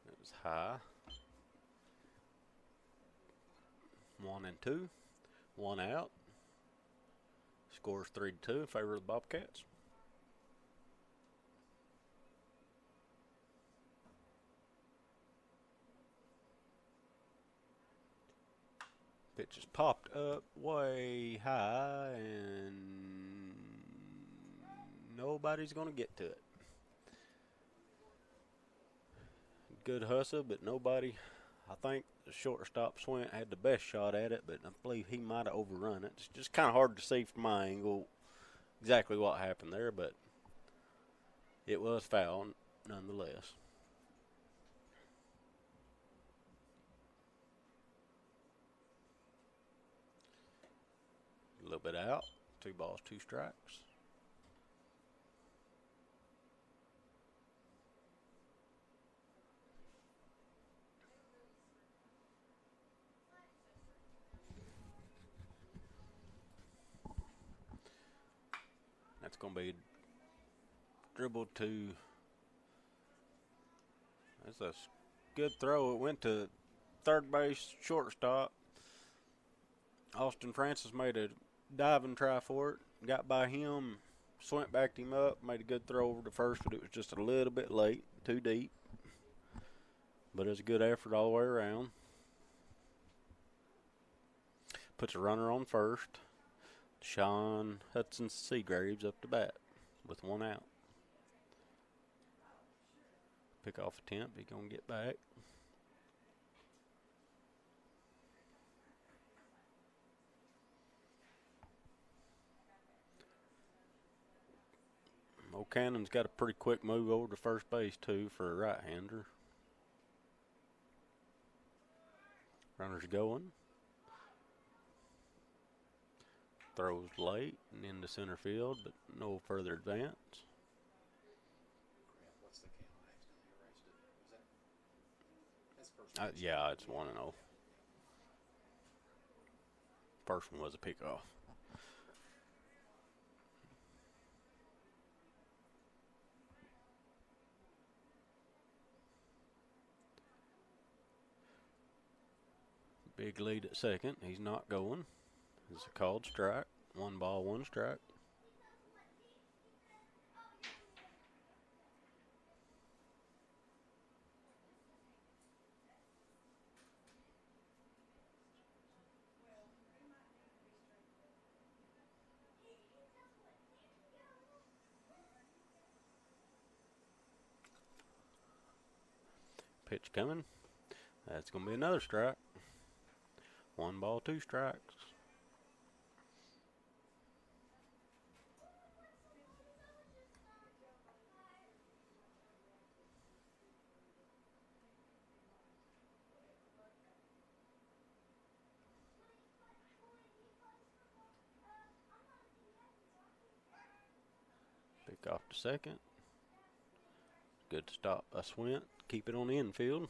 It was high. 1 and 2. 1 out. Scores 3-2 in favor of the Bobcats. Pitch is popped up way high, and nobody's going to get to it. Good hustle, but nobody. I think the shortstop Swint had the best shot at it, but I believe he might have overrun it. It's just kind of hard to see from my angle exactly what happened there, but it was foul nonetheless. A little bit out. 2 balls, 2 strikes. That's going to be dribbled to. That's a good throw. It went to third base, shortstop. Austin Francis made a diving try for it. Got by him. Swint backed him up. Made a good throw over to first, but it was just a little bit late. Too deep. But it was a good effort all the way around. Puts a runner on first. Sean Hudson Seagraves up to bat with 1 out. Pick off attempt. He's going to get back. O'Cannon's got a pretty quick move over to first base, too, for a right-hander. Runner's going. Throws late and into center field, but no further advance. What's the count? I accidentally erased it. Was that? That's first. Yeah, it's 1-0. First one was a pickoff. Big lead at second. He's not going. It's a called strike. 1 ball, 1 strike. Pitch coming. That's going to be another strike. 1 ball, 2 strikes. Pick off to second. Good stop by Swint. Keep it on the infield.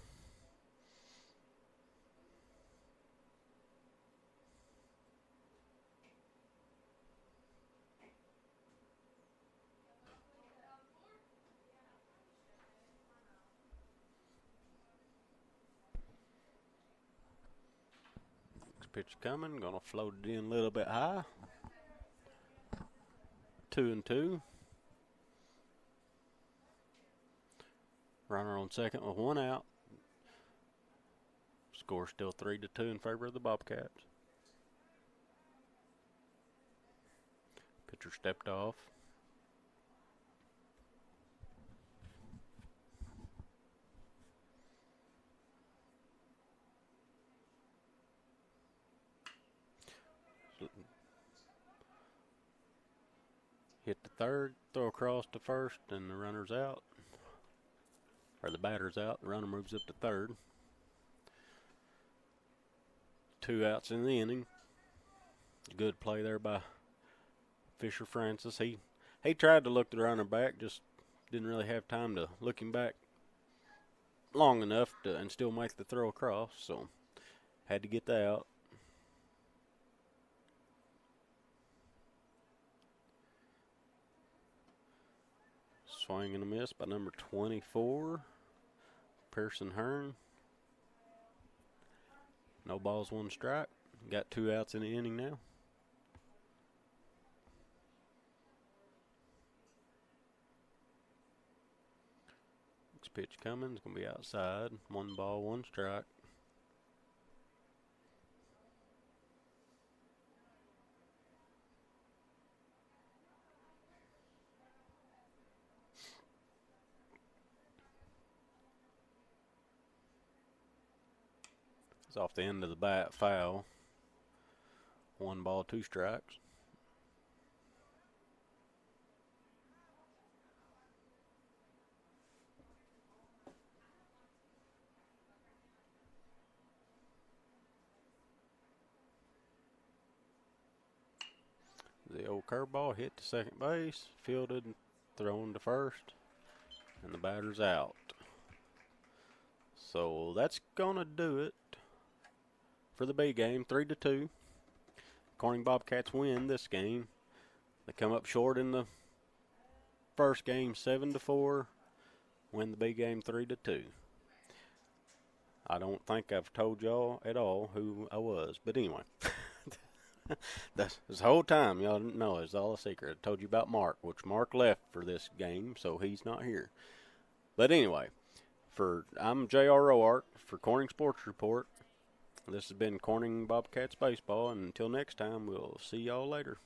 Next pitch coming. Gonna float it in a little bit high. 2-2. Runner on second with 1 out. Score still 3-2 in favor of the Bobcats. Pitcher stepped off. Hit the third, throw across to first, and the runner's out. Or the batter's out. The runner moves up to third. 2 outs in the inning. Good play there by Fisher Francis. He tried to look the runner back, just didn't really have time to look him back long enough to and still make the throw across, so had to get that out. Swing and a miss by number 24, Pearson Hearn. No balls, 1 strike. Got 2 outs in the inning now. Next pitch coming. It's going to be outside. 1 ball, 1 strike. It's off the end of the bat, foul. 1 ball, 2 strikes. The old curveball hit to second base, fielded, thrown to first, and the batter's out. So that's gonna do it for the B game, 3-2. Corning Bobcats win this game. They come up short in the first game, 7-4. Win the B game, 3-2. I don't think I've told y'all at all who I was, but anyway, this whole time y'all didn't know it's all a secret. I told you about Mark, which Mark left for this game, so he's not here. But anyway, I'm J.R. Roark for Corning Sports Report. This has been Corning Bobcats Baseball, and until next time, we'll see y'all later.